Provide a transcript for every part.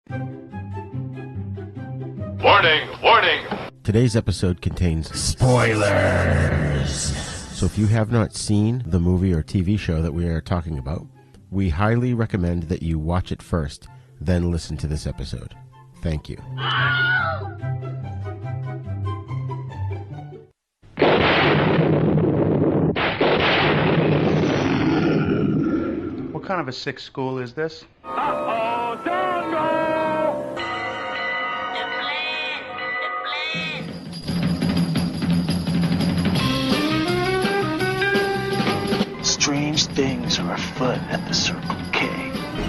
Warning! Warning! Today's episode contains spoilers. So if you have not seen the movie or TV show that we are talking about, we highly recommend that you watch it first, then listen to this episode. Thank you. What kind of a sick school is this? Uh-oh, Dongo! Strange things are afoot at the Circle K.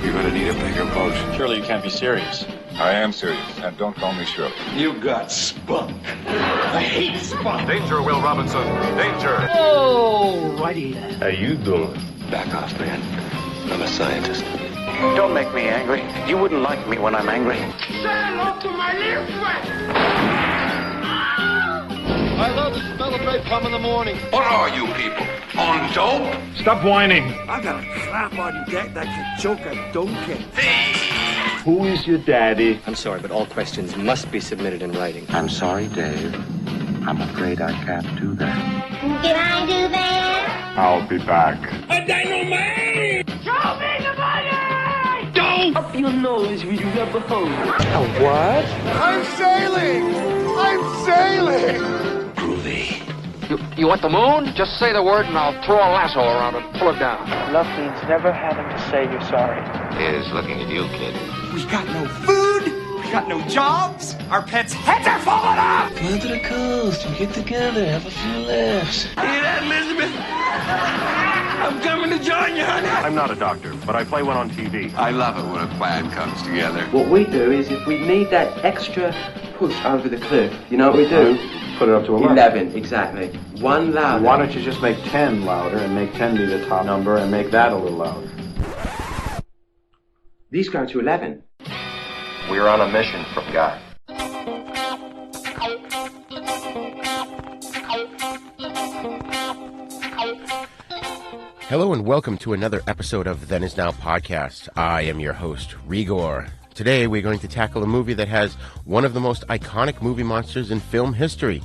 You're gonna need a bigger boat. Surely you can't be serious. I am serious, and don't call me Shirley. You got spunk. I hate spunk. Danger, Will Robinson! Danger! Oh, righty then. How you doing? Back off, man. I'm a scientist. Don't make me angry. You wouldn't like me when I'm angry. Say hello to my little friend! I love the smell of napalm in the morning. What are you people? On dope? Stop whining! I got a crap on deck that can choke a donkey. Who is your daddy? I'm sorry, but all questions must be submitted in writing. I'm sorry, Dave. I'm afraid I can't do that. Can I do that? I'll be back. A dynamite! Show me the money! Go up your nose with your rubber hose. A what? I'm sailing! I'm sailing! Groovy. You want the moon? Just say the word and I'll throw a lasso around it and pull it down. Love means never having to say you're sorry. Is looking at you, kid. We got no food, we got no jobs, our pets' heads are falling off! Come to the coast and get together, have a few laughs. Hear that, Elizabeth? I'm coming to join you, honey! I'm not a doctor, but I play one on TV. I love it when a plan comes together. What we do is if we need that extra push over the cliff, you know what we do? Put it up to 11, exactly. One louder. Why don't you just make 10 louder and make 10 be the top number and make that a little louder? These go to 11. We're on a mission from God. Hello and welcome to another episode of Then Is Now podcast. I am your host, Re-Gor. Today we're going to tackle a movie that has one of the most iconic movie monsters in film history,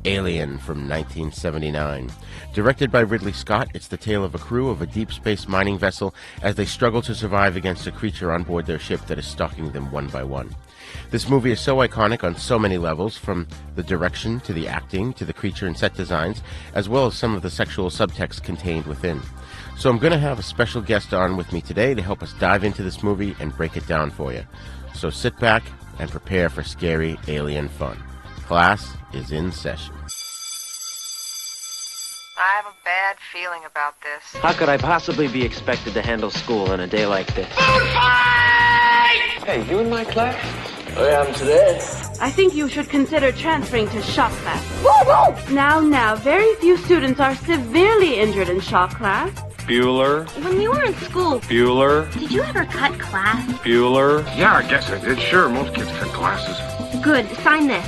Alien from 1979. Directed by Ridley Scott, it's the tale of a crew of a deep space mining vessel as they struggle to survive against a creature on board their ship that is stalking them one by one. This movie is so iconic on so many levels, from the direction to the acting to the creature and set designs, as well as some of the sexual subtext contained within. So I'm going to have a special guest on with me today to help us dive into this movie and break it down for you. So sit back and prepare for scary alien fun. Class is in session. I have a bad feeling about this. How could I possibly be expected to handle school on a day like this? Food fight! Hey, you in my class? I am today. I think you should consider transferring to shop class. Woo-woo! Now, very few students are severely injured in shop class. Bueller. When you were in school, Bueller. did you ever cut class? Bueller. Yeah, I guess I did. Sure, most kids cut classes. Good, sign this.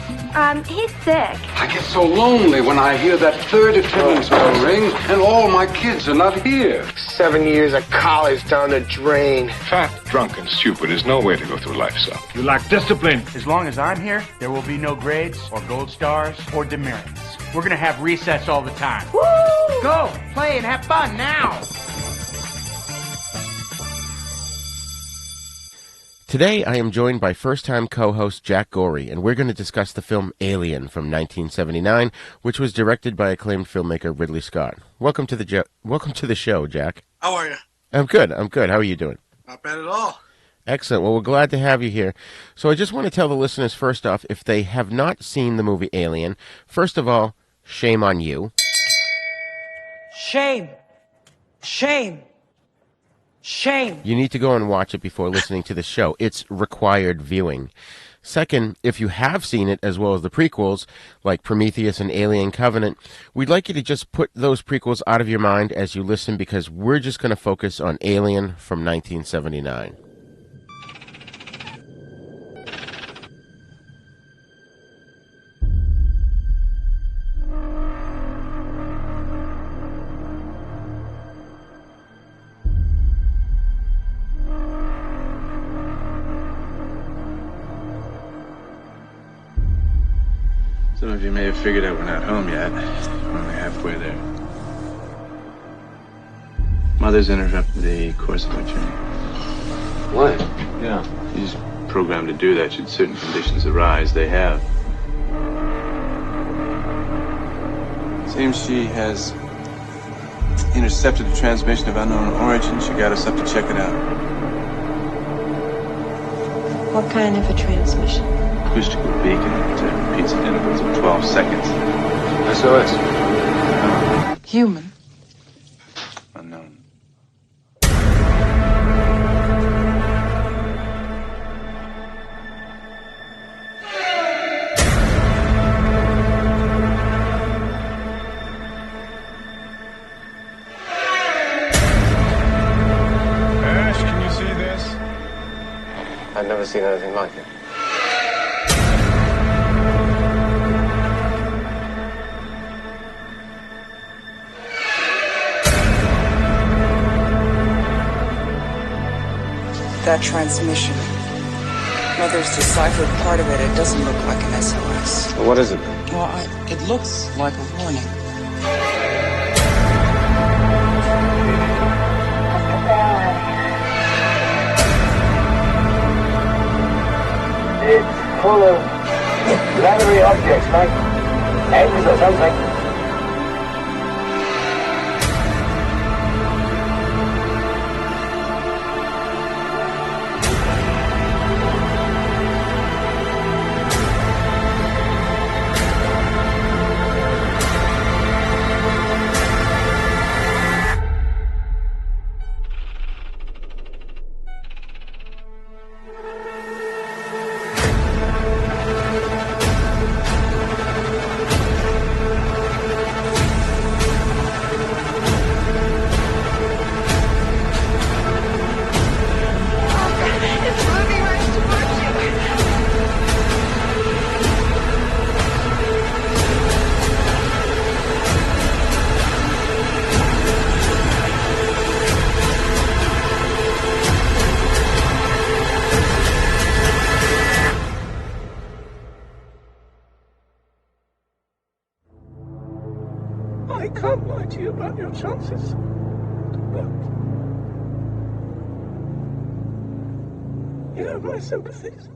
He's sick. I get so lonely when I hear that third attendance bell ring and all my kids are not here. 7 years of college down the drain. Fat, drunk, and stupid is no way to go through life, son. You lack discipline. As long as I'm here, there will be no grades or gold stars or demerits. We're gonna have recess all the time. Woo! Go, play and have fun now! Today, I am joined by first-time co-host Jack Gorey, and we're going to discuss the film Alien from 1979, which was directed by acclaimed filmmaker Ridley Scott. Welcome to the show, Jack. How are you? I'm good. How are you doing? Not bad at all. Excellent. Well, we're glad to have you here. So I just want to tell the listeners first off, if they have not seen the movie Alien, first of all, shame on you. Shame. Shame. Shame. You need to go and watch it before listening to the show. It's required viewing. Second, if you have seen it, as well as the prequels, like Prometheus and Alien Covenant, we'd like you to just put those prequels out of your mind as you listen, because we're just going to focus on Alien from 1979. Some of you may have figured out we're not home yet. We're only halfway there. Mother's interrupted the course of our journey. What? Yeah. She's programmed to do that should certain conditions arise. They have. Seems she has intercepted a transmission of unknown origin. She got us up to check it out. What kind of a transmission? Acoustical beacon that repeats at intervals of 12 seconds. SOS. Human. Unknown. Ash, can you see this? I've never seen anything like it. That transmission. Mother's deciphered part of it. It doesn't look like an SOS. Well, what is it? Well, it looks like a warning. It's full of leathery objects, like eggs or something. I can't lie to you about your chances, but you have my sympathies.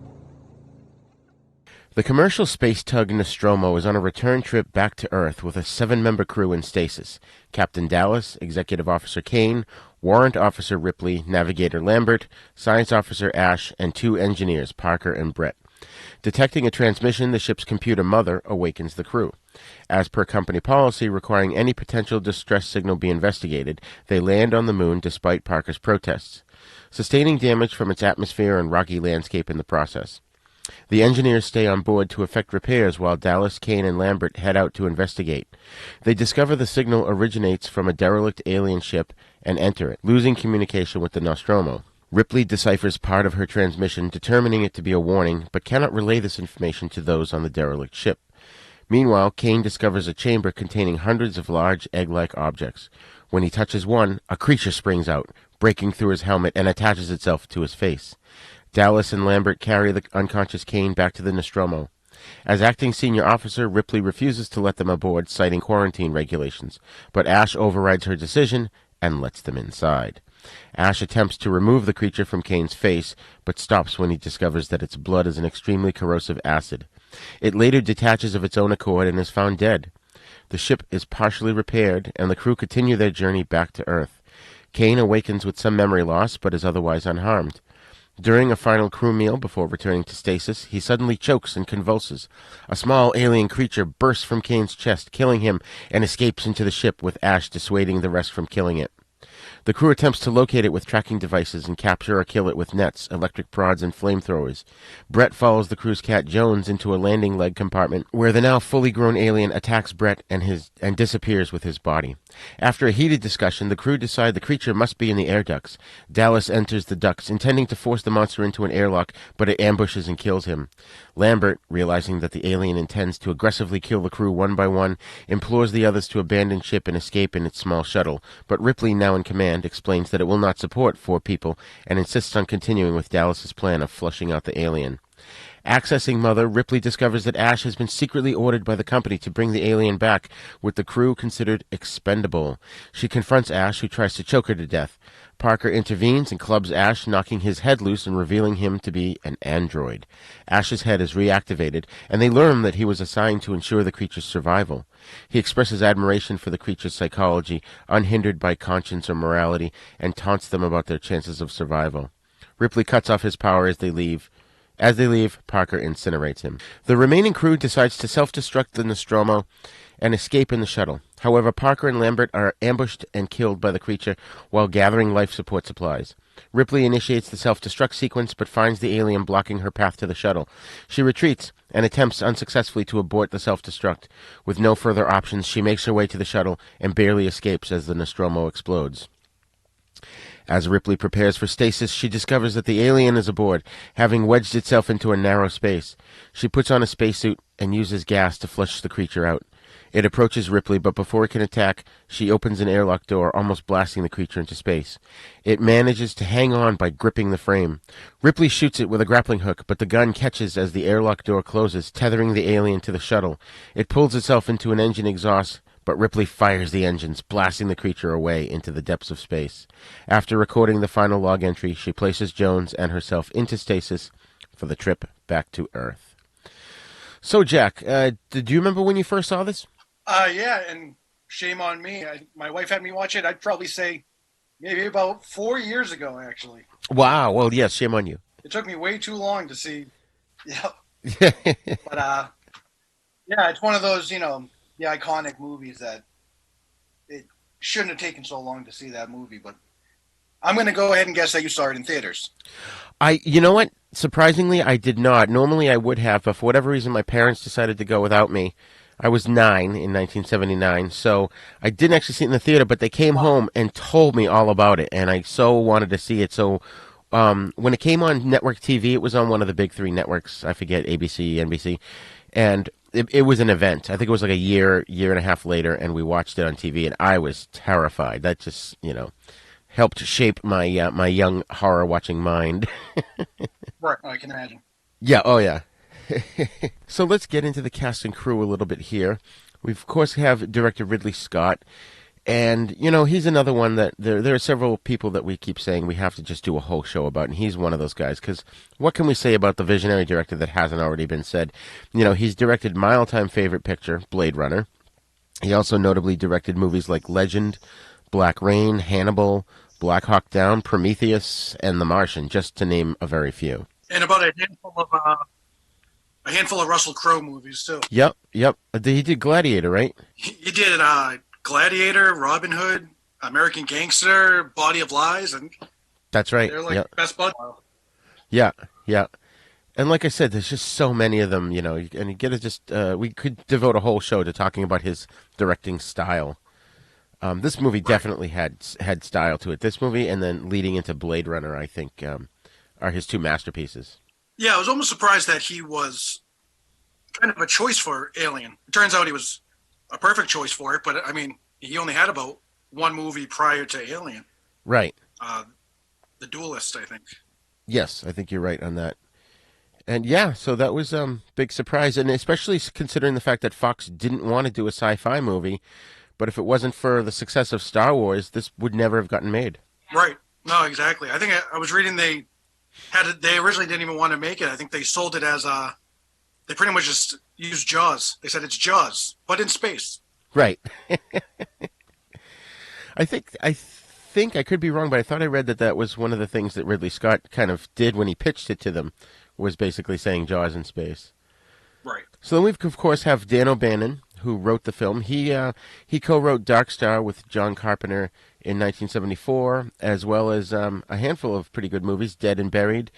The commercial space tug Nostromo is on a return trip back to Earth with a 7-member crew in stasis. Captain Dallas, Executive Officer Kane, Warrant Officer Ripley, Navigator Lambert, Science Officer Ash, and 2 engineers, Parker and Brett. Detecting a transmission, the ship's computer mother awakens the crew. As per company policy requiring any potential distress signal be investigated, they land on the moon despite Parker's protests, sustaining damage from its atmosphere and rocky landscape in the process. The engineers stay on board to effect repairs while Dallas, Kane, and Lambert head out to investigate. They discover the signal originates from a derelict alien ship and enter it, losing communication with the Nostromo. Ripley deciphers part of her transmission, determining it to be a warning, but cannot relay this information to those on the derelict ship. Meanwhile, Kane discovers a chamber containing hundreds of large egg-like objects. When he touches one, a creature springs out, breaking through his helmet and attaches itself to his face. Dallas and Lambert carry the unconscious Kane back to the Nostromo. As acting senior officer, Ripley refuses to let them aboard, citing quarantine regulations, but Ash overrides her decision and lets them inside. Ash attempts to remove the creature from Kane's face, but stops when he discovers that its blood is an extremely corrosive acid. It later detaches of its own accord and is found dead. The ship is partially repaired, and the crew continue their journey back to Earth. Kane awakens with some memory loss, but is otherwise unharmed. During a final crew meal before returning to stasis, he suddenly chokes and convulses. A small alien creature bursts from Kane's chest, killing him, and escapes into the ship, with Ash dissuading the rest from killing it. The crew attempts to locate it with tracking devices and capture or kill it with nets, electric prods, and flamethrowers. Brett follows the crew's cat Jones into a landing leg compartment, where the now fully grown alien attacks Brett and disappears with his body. After a heated discussion, the crew decide the creature must be in the air ducts. Dallas enters the ducts, intending to force the monster into an airlock, but it ambushes and kills him. Lambert, realizing that the alien intends to aggressively kill the crew one by one, implores the others to abandon ship and escape in its small shuttle, but Ripley, now in command, explains that it will not support 4 people and insists on continuing with Dallas's plan of flushing out the alien. Accessing Mother, Ripley discovers that Ash has been secretly ordered by the company to bring the alien back, with the crew considered expendable. She confronts Ash, who tries to choke her to death. Parker intervenes and clubs Ash, knocking his head loose and revealing him to be an android. Ash's head is reactivated, and they learn that he was assigned to ensure the creature's survival. He expresses admiration for the creature's psychology, unhindered by conscience or morality, and taunts them about their chances of survival. Ripley cuts off his power as they leave. As they leave, Parker incinerates him. The remaining crew decides to self-destruct the Nostromo and escape in the shuttle. However, Parker and Lambert are ambushed and killed by the creature while gathering life support supplies. Ripley initiates the self-destruct sequence, but finds the alien blocking her path to the shuttle. She retreats and attempts unsuccessfully to abort the self-destruct. With no further options, she makes her way to the shuttle and barely escapes as the Nostromo explodes. As Ripley prepares for stasis, she discovers that the alien is aboard, having wedged itself into a narrow space. She puts on a spacesuit and uses gas to flush the creature out. It approaches Ripley, but before it can attack, she opens an airlock door, almost blasting the creature into space. It manages to hang on by gripping the frame. Ripley shoots it with a grappling hook, but the gun catches as the airlock door closes, tethering the alien to the shuttle. It pulls itself into an engine exhaust, but Ripley fires the engines, blasting the creature away into the depths of space. After recording the final log entry, she places Jones and herself into stasis for the trip back to Earth. So, Jack, did you remember when you first saw this? Yeah, and shame on me. My wife had me watch it, I'd probably say maybe about 4 years ago, actually. Wow, well, yes, shame on you. It took me way too long to see. Yeah. But, yeah, it's one of those, the iconic movies that it shouldn't have taken so long to see that movie, but I'm going to go ahead and guess that you saw it in theaters. You know what? Surprisingly, I did not. Normally I would have, but for whatever reason, my parents decided to go without me. I was 9 in 1979, so I didn't actually see it in the theater, but they came home and told me all about it, and I so wanted to see it. So when it came on network TV, it was on one of the big 3 networks. I forget, ABC, NBC, and it was an event. I think it was like a year and a half later, and we watched it on TV, and I was terrified. That just, helped shape my my young horror-watching mind. Right, I can imagine. Yeah, oh yeah. So let's get into the cast and crew a little bit here. We, of course, have director Ridley Scott, and, he's another one that there are several people that we keep saying we have to just do a whole show about, and he's one of those guys, because what can we say about the visionary director that hasn't already been said? He's directed my all-time favorite picture, Blade Runner. He also notably directed movies like Legend, Black Rain, Hannibal, Black Hawk Down, Prometheus, and The Martian, just to name a very few. And about a handful of Russell Crowe movies, too. Yep. He did Gladiator, right? He did Gladiator, Robin Hood, American Gangster, Body of Lies, and that's right. They're like best buds. Yeah. And like I said, there's just so many of them, and you gotta just we could devote a whole show to talking about his directing style. This movie definitely had style to it. This movie, and then leading into Blade Runner, I think, are his 2 masterpieces. Yeah, I was almost surprised that he was kind of a choice for Alien. It turns out he was a perfect choice for it, but I mean, he only had about 1 movie prior to Alien. Right. The Duelist, I think. Yes, I think you're right on that. And yeah, so that was big surprise, and especially considering the fact that Fox didn't want to do a sci-fi movie, but if it wasn't for the success of Star Wars, this would never have gotten made. Right. No, exactly. I think I was reading they originally didn't even want to make it. I think they sold it as they pretty much just used Jaws. They said it's Jaws, but in space. Right. I think I could be wrong, but I thought I read that was one of the things that Ridley Scott kind of did when he pitched it to them, was basically saying Jaws in space. Right. So then we, of course, have Dan O'Bannon, who wrote the film. He co-wrote Dark Star with John Carpenter in 1974, as well as a handful of pretty good movies, Dead and Buried,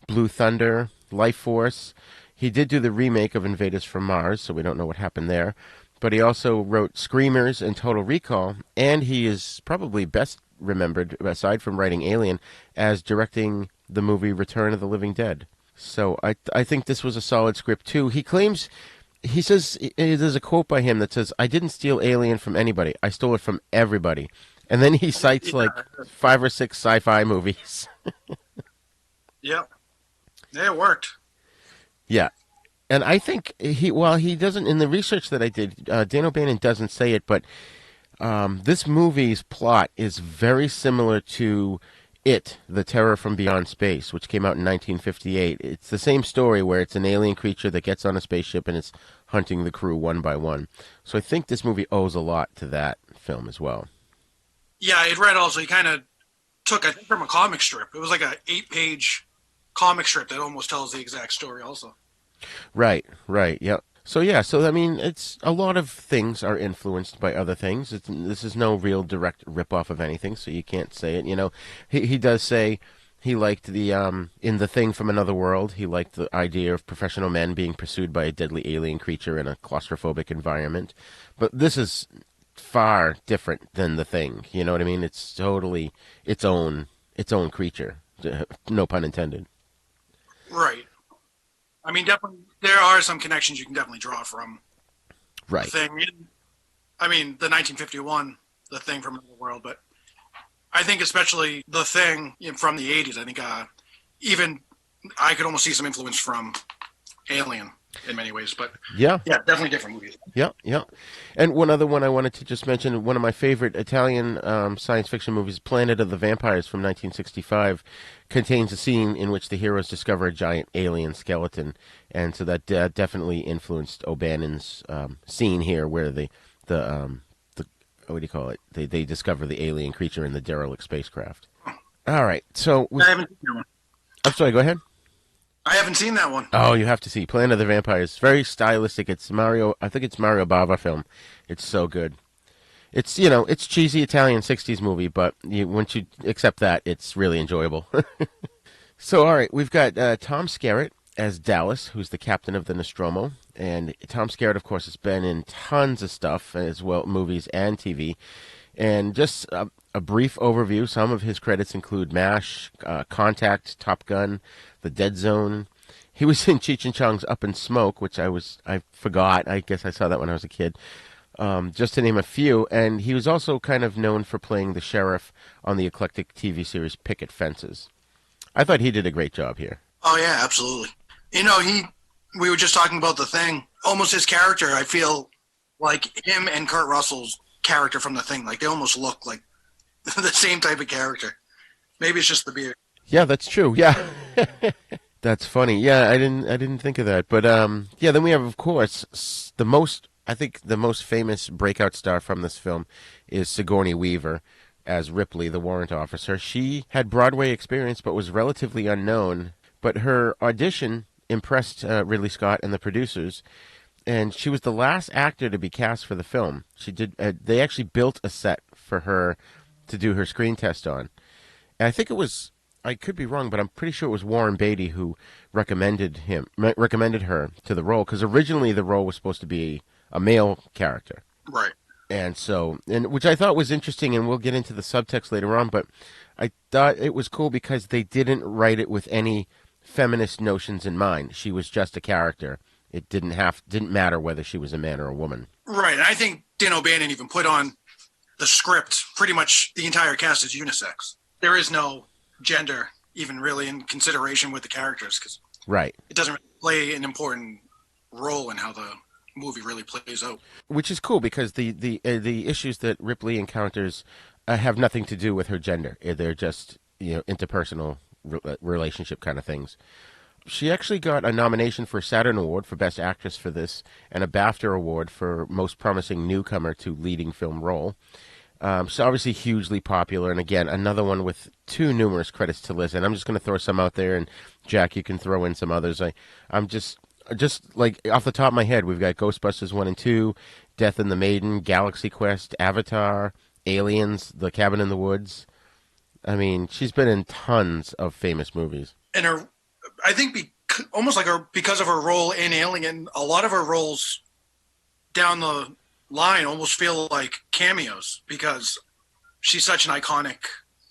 Blue Thunder, Life Force. He did do the remake of Invaders from Mars, so we don't know what happened there. But he also wrote Screamers and Total Recall, and he is probably best remembered, aside from writing Alien, as directing the movie Return of the Living Dead. So I think this was a solid script, too. He says, there's a quote by him that says, "I didn't steal Alien from anybody. I stole it from everybody." And then he cites like 5 or 6 sci-fi movies. Yeah. Yeah, it worked. Yeah. And I think he doesn't, in the research that I did, Dan O'Bannon doesn't say it, but this movie's plot is very similar to It, The Terror from Beyond Space, which came out in 1958. It's the same story where it's an alien creature that gets on a spaceship and it's hunting the crew one by one. So I think this movie owes a lot to that film as well. Yeah, I'd read also, he kind of took, I think, from a comic strip. It was like a 8-page comic strip that almost tells the exact story also. Right, yep. So I mean, it's a lot of things are influenced by other things. This is no real direct rip-off of anything, so you can't say it. You know, he does say he liked the, in The Thing from Another World, he liked the idea of professional men being pursued by a deadly alien creature in a claustrophobic environment. But this is far different than The Thing, you know what I mean? It's totally its own creature, no pun intended. Right. I mean, definitely, there are some connections you can definitely draw from right. The Thing. I mean, the 1951, The Thing from Another World, but I think especially The Thing from the 80s, I think even I could almost see some influence from Alien in many ways, but yeah, definitely different movies. Yeah. And one other one I wanted to just mention, one of my favorite Italian science fiction movies, Planet of the Vampires from 1965, contains a scene in which the heroes discover a giant alien skeleton, and so that definitely influenced O'Bannon's scene here, where the what do you call it? They discover the alien creature in the derelict spacecraft. All right, so I haven't seen that one. I'm sorry. Go ahead. I haven't seen that one. Oh, you have to see Planet of the Vampires. Very stylistic. It's Mario. I think it's Mario Bava film. It's so good. It's it's cheesy Italian '60s movie, but once you accept that, it's really enjoyable. So, all right, we've got Tom Skerritt as Dallas, who's the captain of the Nostromo, and Tom Skerritt, of course, has been in tons of stuff as well, movies and TV. And just a brief overview, some of his credits include MASH, Contact, Top Gun, The Dead Zone. He was in Cheech and Chong's Up in Smoke, which I forgot. I guess I saw that when I was a kid, just to name a few. And he was also kind of known for playing the sheriff on the eclectic TV series Picket Fences. I thought he did a great job here. Oh, yeah, absolutely. We were just talking about The Thing. Almost his character, I feel like him and Kurt Russell's character from The Thing, like they almost look like the same type of character. Maybe it's just the beard. Yeah, that's true. Yeah. That's funny. Yeah, I didn't think of that. But then we have, of course, the most famous breakout star from this film is Sigourney Weaver as Ripley, the warrant officer. She had Broadway experience but was relatively unknown, but her audition impressed Ridley Scott and the producers, and she was the last actor to be cast for the film. They actually built a set for her to do her screen test on. And I think it was, I could be wrong, but I'm pretty sure it was Warren Beatty who recommended her to the role, because originally the role was supposed to be a male character. Right. And which I thought was interesting, and we'll get into the subtext later on, but I thought it was cool because they didn't write it with any feminist notions in mind. She was just a character. It didn't matter whether she was a man or a woman. Right. And I think Dan O'Bannon even put on the script pretty much the entire cast is unisex. There is no gender even really in consideration with the characters, because right, it doesn't really play an important role in how the movie really plays out. Which is cool because the issues that Ripley encounters have nothing to do with her gender. They're just interpersonal relationship kind of things. She actually got a nomination for a Saturn Award for Best Actress for this, and a BAFTA Award for Most Promising Newcomer to Leading Film Role. So obviously hugely popular, and again, another one with too numerous credits to list. And I'm just going to throw some out there, and Jack, you can throw in some others. I'm just like off the top of my head, we've got Ghostbusters 1 and 2, Death and the Maiden, Galaxy Quest, Avatar, Aliens, The Cabin in the Woods. I mean, she's been in tons of famous movies. And I think because of her role in Alien, a lot of her roles down the line almost feel like cameos because she's such an iconic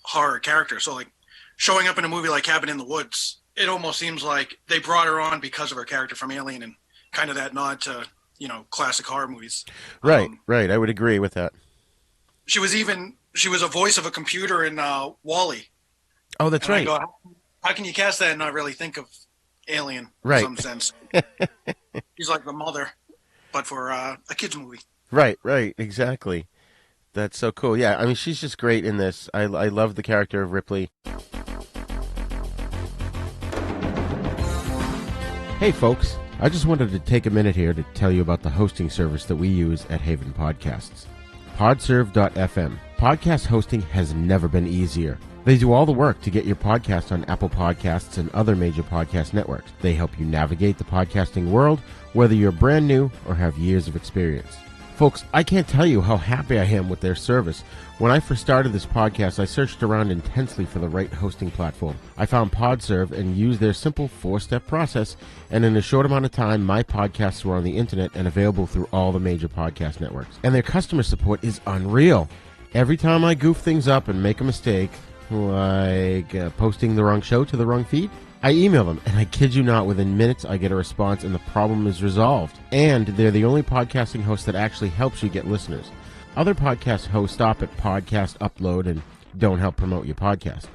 horror character. So like showing up in a movie like Cabin in the Woods, it almost seems like they brought her on because of her character from Alien and kind of that nod to, classic horror movies. Right, right. I would agree with that. She was a voice of a computer in WALL-E. Oh, that's right. I go, how can you cast that and not really think of alien Right. in some sense. She's like the mother, but for a kids movie. Right, exactly. That's so cool. Yeah, I mean, she's just great in this. I love the character of Ripley. Hey, folks. I just wanted to take a minute here to tell you about the hosting service that we use at Haven Podcasts. Podserve.fm. Podcast hosting has never been easier. They do all the work to get your podcast on Apple Podcasts and other major podcast networks. They help you navigate the podcasting world, whether you're brand new or have years of experience. Folks, I can't tell you how happy I am with their service. When I first started this podcast, I searched around intensely for the right hosting platform. I found Podserve and used their simple 4-step process, and in a short amount of time, my podcasts were on the internet and available through all the major podcast networks. And their customer support is unreal. Every time I goof things up and make a mistake, like posting the wrong show to the wrong feed, I email them, and I kid you not, within minutes I get a response and the problem is resolved. And they're the only podcasting host that actually helps you get listeners. Other podcast hosts stop at podcast upload and don't help promote your podcast.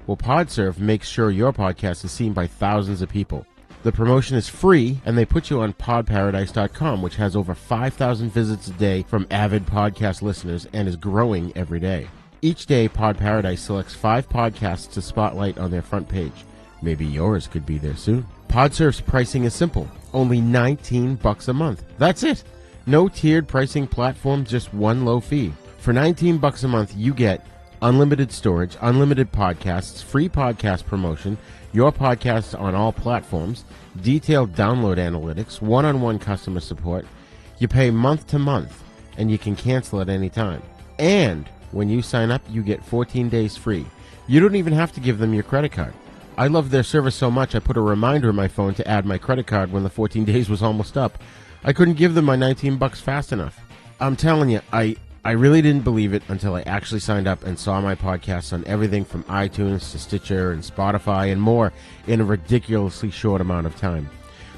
Well, Podserve makes sure your podcast is seen by thousands of people. The promotion is free, and they put you on podparadise.com, which has over 5,000 visits a day from avid podcast listeners and is growing every day. Each day, Pod Paradise selects 5 podcasts to spotlight on their front page. Maybe yours could be there soon. Podserve's pricing is simple. Only $19 a month. That's it. No tiered pricing platform, just one low fee. For $19 a month, you get unlimited storage, unlimited podcasts, free podcast promotion, your podcasts on all platforms, detailed download analytics, one-on-one customer support. You pay month to month, and you can cancel at any time. And when you sign up, you get 14 days free. You don't even have to give them your credit card. I love their service so much I put a reminder in my phone to add my credit card when the 14 days was almost up. I couldn't give them my $19 fast enough. I'm telling you, I really didn't believe it until I actually signed up and saw my podcasts on everything from iTunes to Stitcher and Spotify and more in a ridiculously short amount of time.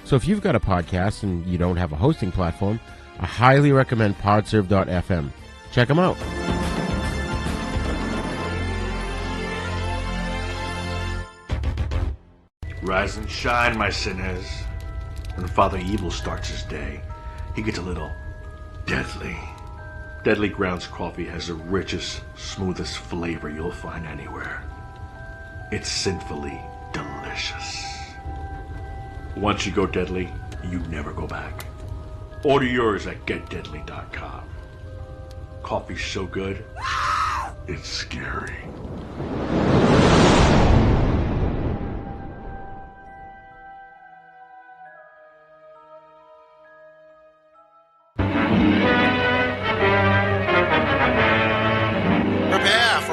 So if you've got a podcast and you don't have a hosting platform, I highly recommend podserve.fm. Check them out. Rise and shine, my sinners. When Father Evil starts his day, he gets a little deadly. Deadly Grounds coffee has the richest, smoothest flavor you'll find anywhere. It's sinfully delicious. Once you go deadly, you never go back. Order yours at getdeadly.com. Coffee's so good, it's scary.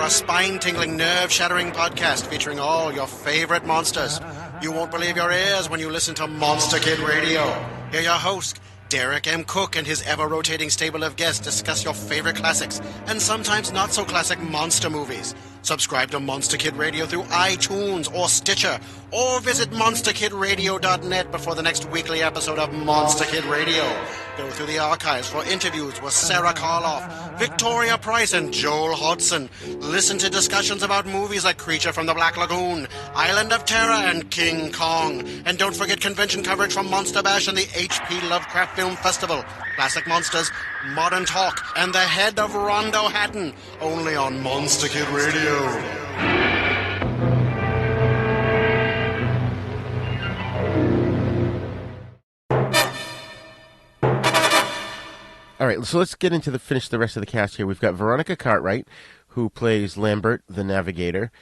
A spine-tingling, nerve-shattering podcast featuring all your favorite monsters. You won't believe your ears when you listen to Monster Kid Radio. Hear your host, Derek M. Cook, and his ever-rotating stable of guests discuss your favorite classics and sometimes not-so-classic monster movies. Subscribe to Monster Kid Radio through iTunes or Stitcher, or visit monsterkidradio.net before the next weekly episode of Monster Kid Radio. Go through the archives for interviews with Sarah Karloff, Victoria Price, and Joel Hodgson. Listen to discussions about movies like Creature from the Black Lagoon, Island of Terror, and King Kong. And don't forget convention coverage from Monster Bash and the H.P. Lovecraft Film Festival, Classic Monsters, Modern Talk, and the Head of Rondo Hatton, only on Monster Kid Radio. All right, so let's get into finish the rest of the cast here. We've got Veronica Cartwright, who plays Lambert, the Navigator.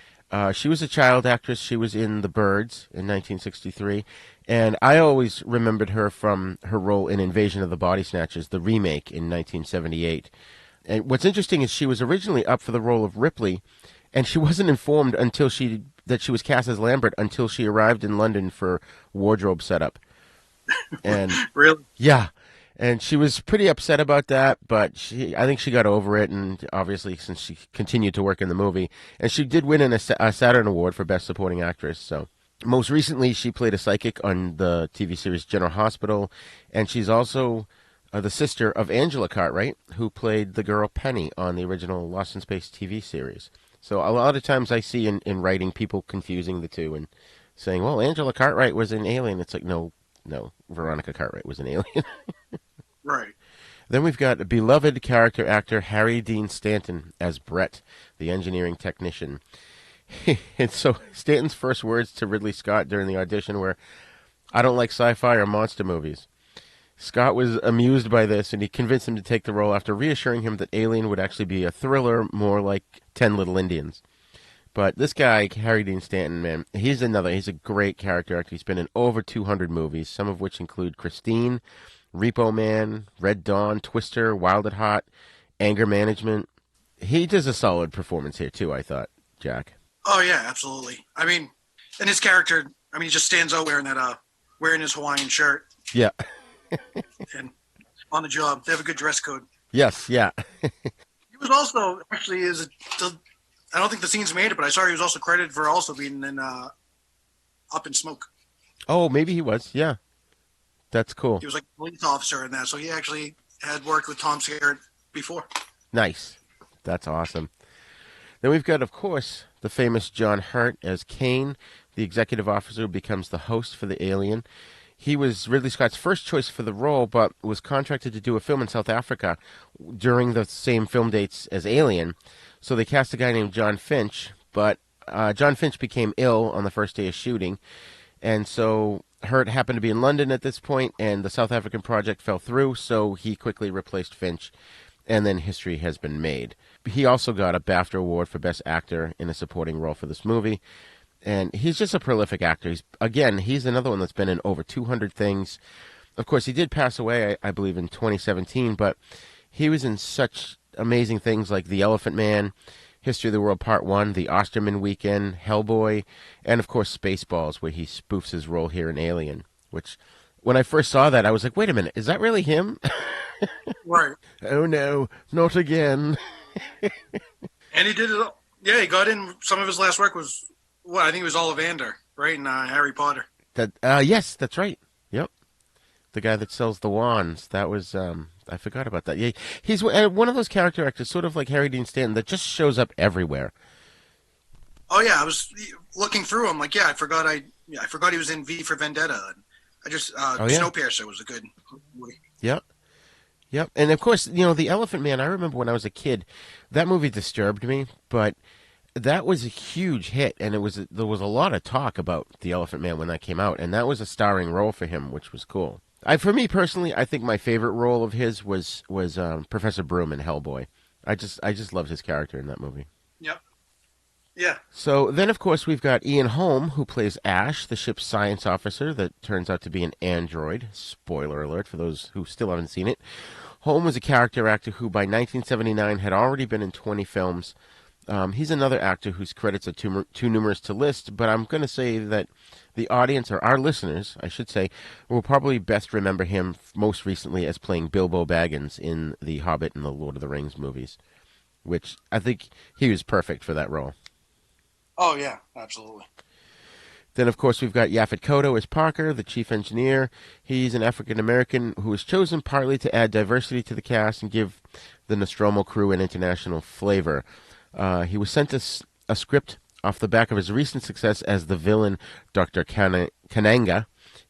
She was a child actress. She was in The Birds in 1963, and I always remembered her from her role in Invasion of the Body Snatchers, the remake in 1978. And what's interesting is she was originally up for the role of Ripley, and she wasn't informed that she was cast as Lambert until she arrived in London for wardrobe setup. And really? Yeah. And she was pretty upset about that, but I think she got over it, and obviously since she continued to work in the movie. And she did win a Saturn Award for Best Supporting Actress. So most recently, she played a psychic on the TV series General Hospital, and she's also the sister of Angela Cartwright, who played the girl Penny on the original Lost in Space TV series. So a lot of times I see in writing people confusing the two, and saying, well, Angela Cartwright was an alien. It's like, no, Veronica Cartwright was an alien. Right. Then we've got a beloved character actor Harry Dean Stanton as Brett, the engineering technician. And so Stanton's first words to Ridley Scott during the audition were, I don't like sci-fi or monster movies. Scott was amused by this, and he convinced him to take the role after reassuring him that Alien would actually be a thriller more like 10 Little Indians. But this guy, Harry Dean Stanton, man, he's a great character actor. He's been in over 200 movies, some of which include Christine, Repo Man, Red Dawn, Twister, Wild at Heart, Anger Management. He does a solid performance here, too, I thought, Jack. Oh, yeah, absolutely. I mean, and his character, he just stands out wearing his Hawaiian shirt. Yeah. And on the job. They have a good dress code. Yes, yeah. He was also, actually, I don't think the scenes made it, but I saw he was also credited for also being in Up in Smoke. Oh, maybe he was, yeah. That's cool. He was like a police officer in that, so he actually had worked with Tom Skerritt before. Nice. That's awesome. Then we've got, of course, the famous John Hurt as Kane, the executive officer who becomes the host for the Alien. He was Ridley Scott's first choice for the role, but was contracted to do a film in South Africa during the same film dates as Alien. So they cast a guy named John Finch, but John Finch became ill on the first day of shooting, and so Hurt happened to be in London at this point, and the South African project fell through, so he quickly replaced Finch, and then history has been made. He also got a BAFTA award for Best Actor in a Supporting Role for this movie, and he's just a prolific actor. He's another one that's been in over 200 things. Of course, he did pass away, I believe, in 2017, but he was in such amazing things like The Elephant Man, History of the World Part 1, The Osterman Weekend, Hellboy, and, of course, Spaceballs, where he spoofs his role here in Alien, which, when I first saw that, I was like, wait a minute, is that really him? Right. Oh, no, not again. And he did it all. Yeah, he got in. Some of his last work was, I think it was Ollivander, right, in Harry Potter. Yes, that's right. Yep. The guy that sells the wands. That was, I forgot about that. Yeah, he's one of those character actors, sort of like Harry Dean Stanton, that just shows up everywhere. Oh yeah, I was looking through him. Like, I forgot he was in V for Vendetta. And I just Snowpiercer was a good movie. Yep. Yep. And of course, The Elephant Man. I remember when I was a kid, that movie disturbed me, but that was a huge hit, and there was a lot of talk about The Elephant Man when that came out, and that was a starring role for him, which was cool. For me personally, I think my favorite role of his was Professor Broom in Hellboy. I just loved his character in that movie. Yep. Yeah. So then, of course, we've got Ian Holm, who plays Ash, the ship's science officer that turns out to be an android. Spoiler alert for those who still haven't seen it. Holm was a character actor who, by 1979, had already been in 20 films. He's another actor whose credits are too numerous to list, but I'm going to say that the audience, or our listeners, I should say, will probably best remember him most recently as playing Bilbo Baggins in The Hobbit and the Lord of the Rings movies, which I think he was perfect for that role. Oh, yeah, absolutely. Then, of course, we've got Yaphet Kotto as Parker, the chief engineer. He's an African-American who was chosen partly to add diversity to the cast and give the Nostromo crew an international flavor. He was sent a script off the back of his recent success as the villain Dr. Kananga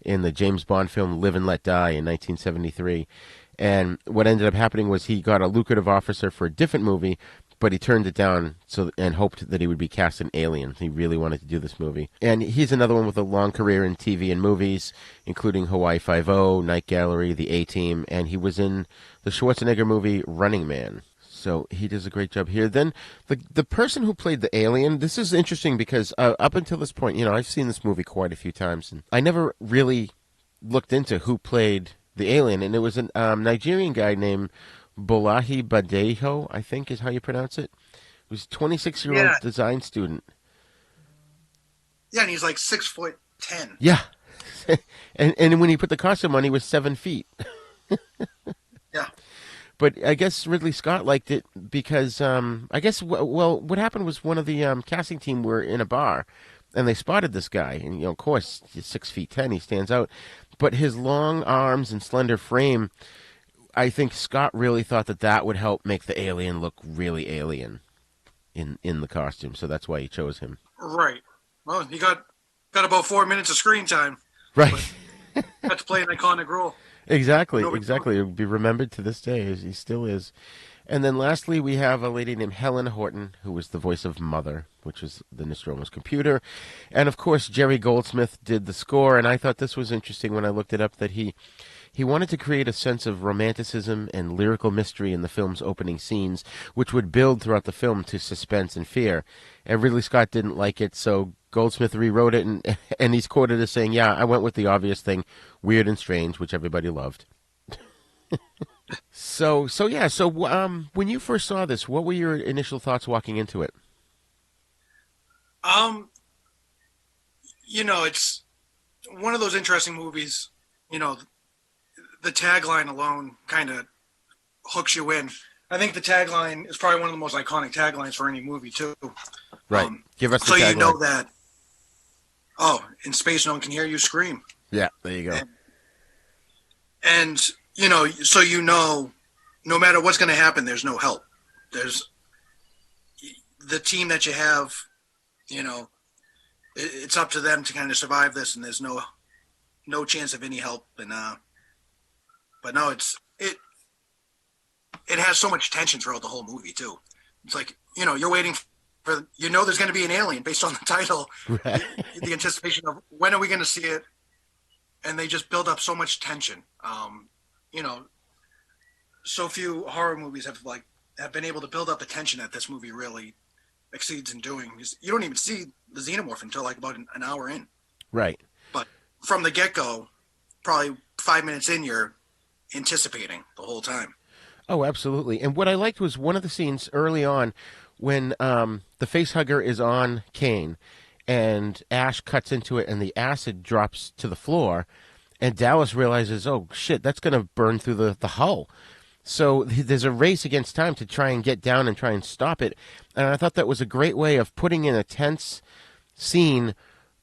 in the James Bond film Live and Let Die in 1973. And what ended up happening was he got a lucrative offer for a different movie, but he turned it down and hoped that he would be cast in Alien. He really wanted to do this movie. And he's another one with a long career in TV and movies, including Hawaii Five-0, Night Gallery, The A-Team, and he was in the Schwarzenegger movie Running Man. So he does a great job here. Then the person who played the alien, this is interesting because up until this point, I've seen this movie quite a few times, and I never really looked into who played the alien, and it was a Nigerian guy named Bolahi Badejo, I think is how you pronounce it. He was a 26-year-old design student. Yeah, and he's like 6'10". Yeah. and when he put the costume on, he was 7 feet. Yeah. But I guess Ridley Scott liked it because, what happened was one of the casting team were in a bar, and they spotted this guy. And, of course, he's 6'10", he stands out. But his long arms and slender frame, I think Scott really thought that would help make the alien look really alien in the costume. So that's why he chose him. Right. Well, he got got about 4 minutes of screen time. Right. Got to play an iconic role. Exactly. It will be remembered to this day, as he still is. And then lastly, we have a lady named Helen Horton, who was the voice of Mother, which is the Nostromo's computer. And, of course, Jerry Goldsmith did the score, and I thought this was interesting when I looked it up, that he wanted to create a sense of romanticism and lyrical mystery in the film's opening scenes, which would build throughout the film to suspense and fear. And Ridley Scott didn't like it, so Goldsmith rewrote it, and he's quoted as saying, "Yeah, I went with the obvious thing, weird and strange," which everybody loved. So when you first saw this, what were your initial thoughts walking into it? It's one of those interesting movies. The tagline alone kind of hooks you in. I think the tagline is probably one of the most iconic taglines for any movie too. Right. Give us the tagline. So you know that. Oh, in space, no one can hear you scream. Yeah, there you go. And so no matter what's going to happen, there's no help. There's the team that you have, it's up to them to kind of survive this, and there's no chance of any help. And but no, it has so much tension throughout the whole movie too. It's like, you're waiting for, there's going to be an alien based on the title, right. The anticipation of when are we going to see it, and they just build up so much tension. So few horror movies have been able to build up the tension that this movie really exceeds in doing. You don't even see the xenomorph until about an hour in. Right. But from the get-go, probably 5 minutes in, you're anticipating the whole time. Oh, absolutely. And what I liked was one of the scenes early on when the facehugger is on Kane and Ash cuts into it and the acid drops to the floor, and Dallas realizes, oh, shit, that's going to burn through the hull. So there's a race against time to try and get down and try and stop it. And I thought that was a great way of putting in a tense scene,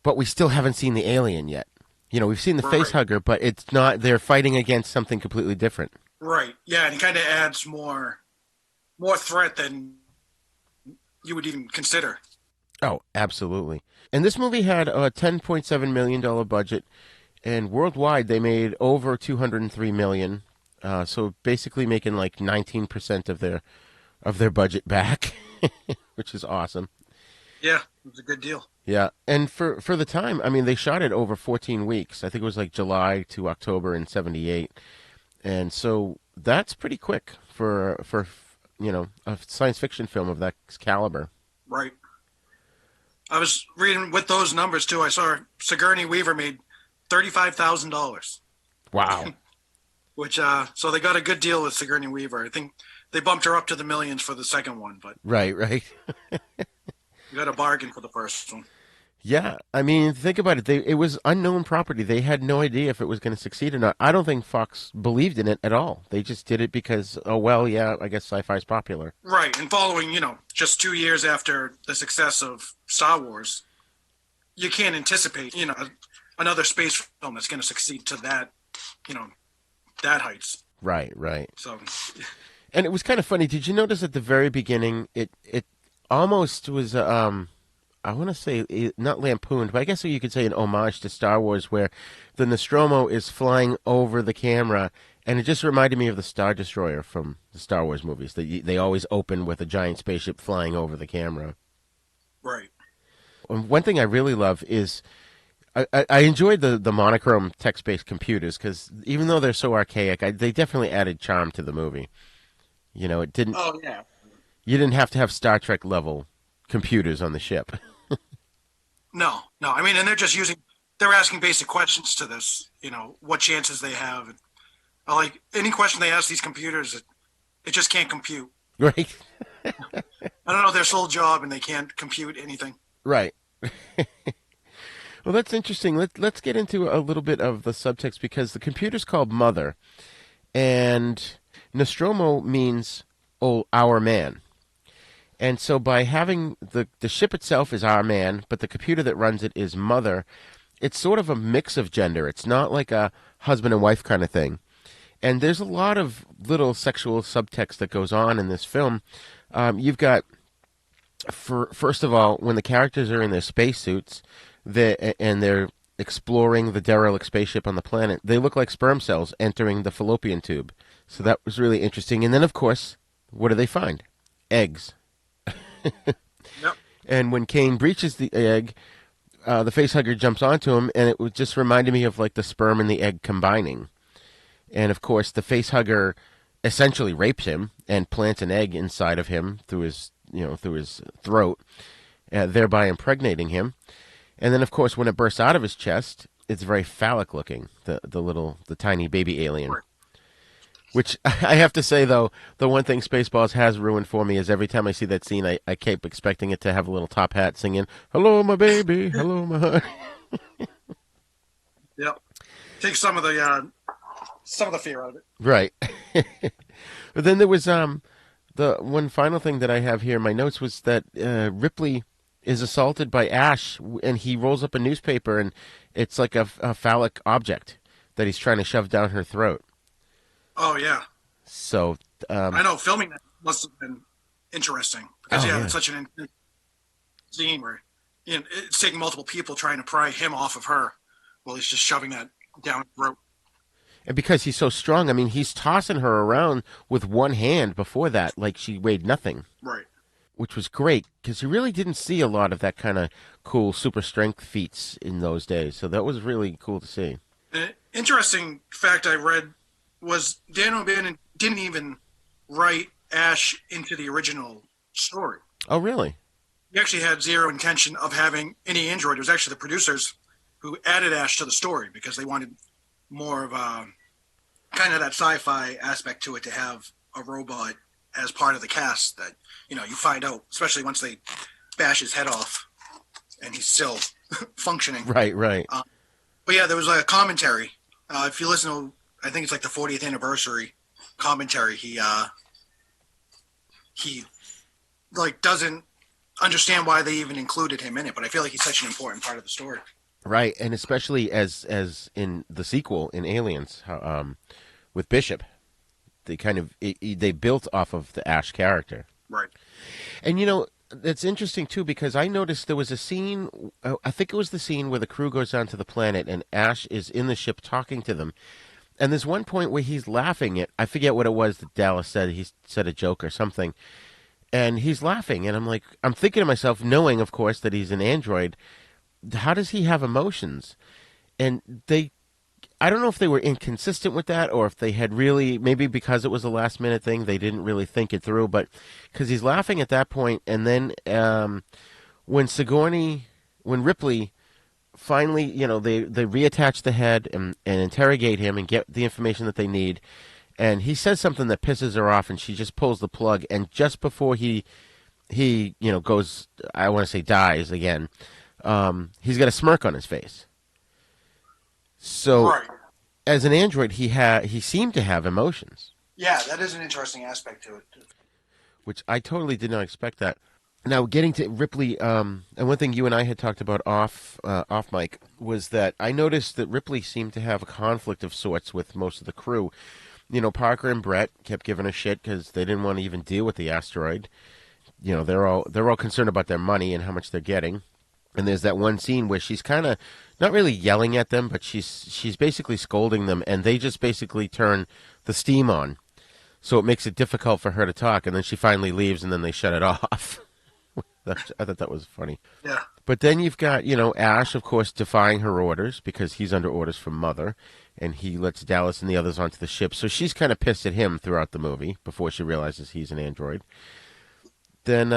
but we still haven't seen the alien yet. We've seen the facehugger, but it's not, they're fighting against something completely different. Right. Yeah, and it kind of adds more threat than you would even consider. Oh, absolutely. And this movie had a $10.7 million budget, and worldwide they made over $203 million. So basically making like 19% of their budget back, which is awesome. Yeah, it was a good deal. Yeah, and for the time, I mean, they shot it over 14 weeks. I think it was like July to October in '78, and so that's pretty quick for a science fiction film of that caliber. Right. I was reading with those numbers too. I saw Sigourney Weaver made $35,000. Wow. Which so they got a good deal with Sigourney Weaver. I think they bumped her up to the millions for the second one, but right. You got a bargain for the first one. Yeah, I mean, think about it. It was unknown property. They had no idea if it was going to succeed or not. I don't think Fox believed in it at all. They just did it because, oh, well, yeah, I guess sci-fi is popular. Right, and following, just 2 years after the success of Star Wars, you can't anticipate, another space film that's going to succeed to that, that heights. Right. So, and it was kind of funny. Did you notice at the very beginning, it almost was, I want to say, not lampooned, but I guess you could say an homage to Star Wars, where the Nostromo is flying over the camera, and it just reminded me of the Star Destroyer from the Star Wars movies. They always open with a giant spaceship flying over the camera. Right. And one thing I really love is I enjoyed the monochrome text-based computers, because even though they're so archaic, they definitely added charm to the movie. It didn't. Oh yeah. You didn't have to have Star Trek level computers on the ship. No. I mean, and they're asking basic questions to this. What chances they have. And, like any question they ask these computers, it just can't compute. Right. I don't know their sole job, and they can't compute anything. Right. Well, that's interesting. Let's get into a little bit of the subtext, because the computer's called Mother, and Nostromo means our man. And so by having the ship itself is our man, but the computer that runs it is Mother, it's sort of a mix of gender. It's not like a husband and wife kind of thing. And there's a lot of little sexual subtext that goes on in this film. You've got, first of all, when the characters are in their spacesuits, they're exploring the derelict spaceship on the planet. They look like sperm cells entering the fallopian tube. So that was really interesting. And then, of course, what do they find? Eggs. Yep. And when Kane breaches the egg, the facehugger jumps onto him, and it just reminded me of like the sperm and the egg combining. And, of course, the facehugger essentially rapes him and plants an egg inside of him through his throat, thereby impregnating him. And then, of course, when it bursts out of his chest, it's very phallic looking, the tiny baby alien. Which I have to say, though, the one thing Spaceballs has ruined for me is every time I see that scene, I keep expecting it to have a little top hat singing, "Hello, my baby, hello, my honey." Yep. Take some of the fear out of it. Right. But then there was the one final thing that I have here in my notes was that Ripley is assaulted by Ash, and he rolls up a newspaper, and it's like a phallic object that he's trying to shove down her throat. Oh, yeah. So I know filming that must have been interesting because it's such an scene where it's taking multiple people trying to pry him off of her while he's just shoving that down her throat. And because he's so strong, I mean, he's tossing her around with one hand before that, like she weighed nothing. Right. Which was great because you really didn't see a lot of that kind of cool super strength feats in those days. So that was really cool to see. An interesting fact I read was Dan O'Bannon didn't even write Ash into the original story. Oh, really? He actually had zero intention of having any android. It was actually the producers who added Ash to the story because they wanted more of a kind of that sci-fi aspect to it, to have a robot as part of the cast that, you find out, especially once they bash his head off and he's still functioning. Right. But yeah, there was a commentary. If you listen to, I think it's like the 40th anniversary commentary, he like doesn't understand why they even included him in it, but I feel like he's such an important part of the story. Right, and especially as in the sequel in Aliens, with Bishop, they kind of they built off of the Ash character. Right. And it's interesting too because I noticed there was a scene. I think it was the scene where the crew goes onto the planet and Ash is in the ship talking to them. And there's one point where he's laughing at, I forget what it was that Dallas said. He said a joke or something. And he's laughing. And I'm thinking to myself, knowing, of course, that he's an android, how does he have emotions? And I don't know if they were inconsistent with that or if they had really, maybe because it was a last minute thing, they didn't really think it through. But because he's laughing at that point, and then when Ripley finally, they reattach the head and interrogate him and get the information that they need. And he says something that pisses her off, and she just pulls the plug. And just before he goes, I want to say dies again, he's got a smirk on his face. So, right. As an android, he seemed to have emotions. Yeah, that is an interesting aspect to it. Which I totally did not expect that. Now, getting to Ripley, and one thing you and I had talked about off mic was that I noticed that Ripley seemed to have a conflict of sorts with most of the crew. Parker and Brett kept giving her shit because they didn't want to even deal with the asteroid. They're all concerned about their money and how much they're getting. And there's that one scene where she's kind of not really yelling at them, but she's basically scolding them, and they just basically turn the steam on, so it makes it difficult for her to talk. And then she finally leaves, and then they shut it off. I thought that was funny. Yeah. But then you've got, Ash, of course, defying her orders because he's under orders from Mother, and he lets Dallas and the others onto the ship. So she's kind of pissed at him throughout the movie before she realizes he's an android. Then,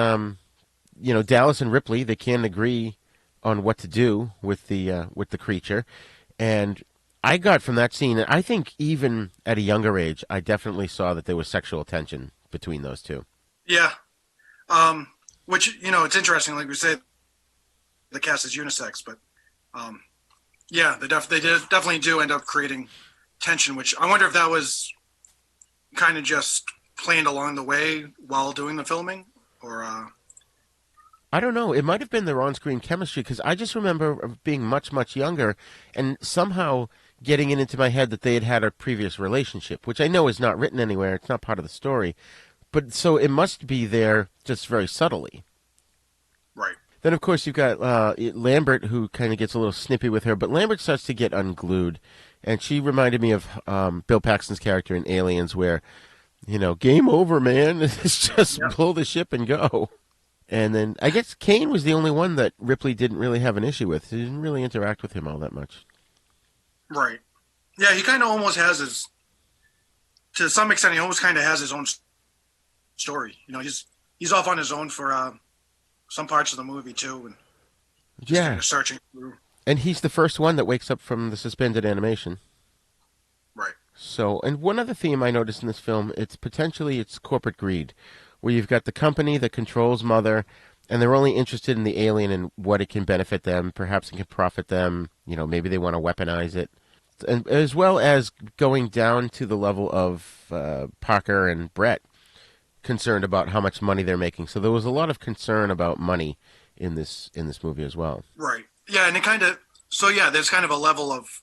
Dallas and Ripley, they can't agree on what to do with the creature. And I got from that scene, I think even at a younger age, I definitely saw that there was sexual tension between those two. Yeah. Which, it's interesting, like we said, the cast is unisex, but yeah, they definitely do end up creating tension, which I wonder if that was kind of just planned along the way while doing the filming, or... I don't know. It might have been their on-screen chemistry, because I just remember being much, much younger and somehow getting it into my head that they had had a previous relationship, which I know is not written anywhere. It's not part of the story. But so it must be there just very subtly. Right. Then, of course, you've got Lambert, who kind of gets a little snippy with her, but Lambert starts to get unglued. And she reminded me of Bill Paxton's character in Aliens, where, game over, man. It's just pull the ship and go. And then I guess Kane was the only one that Ripley didn't really have an issue with. She didn't really interact with him all that much. Right. Yeah, he kind of almost has his, to some extent, he almost kind of has his own story. He's off on his own for some parts of the movie, too. And just kind of searching through. And he's the first one that wakes up from the suspended animation. Right. So, and one other theme I noticed in this film, it's corporate greed, where you've got the company that controls Mother, and they're only interested in the alien and what it can benefit them. Perhaps it can profit them. Maybe they want to weaponize it. And as well as going down to the level of Parker and Brett, concerned about how much money they're making. So there was a lot of concern about money in this movie as well. Right. Yeah, and it kind of, there's kind of a level of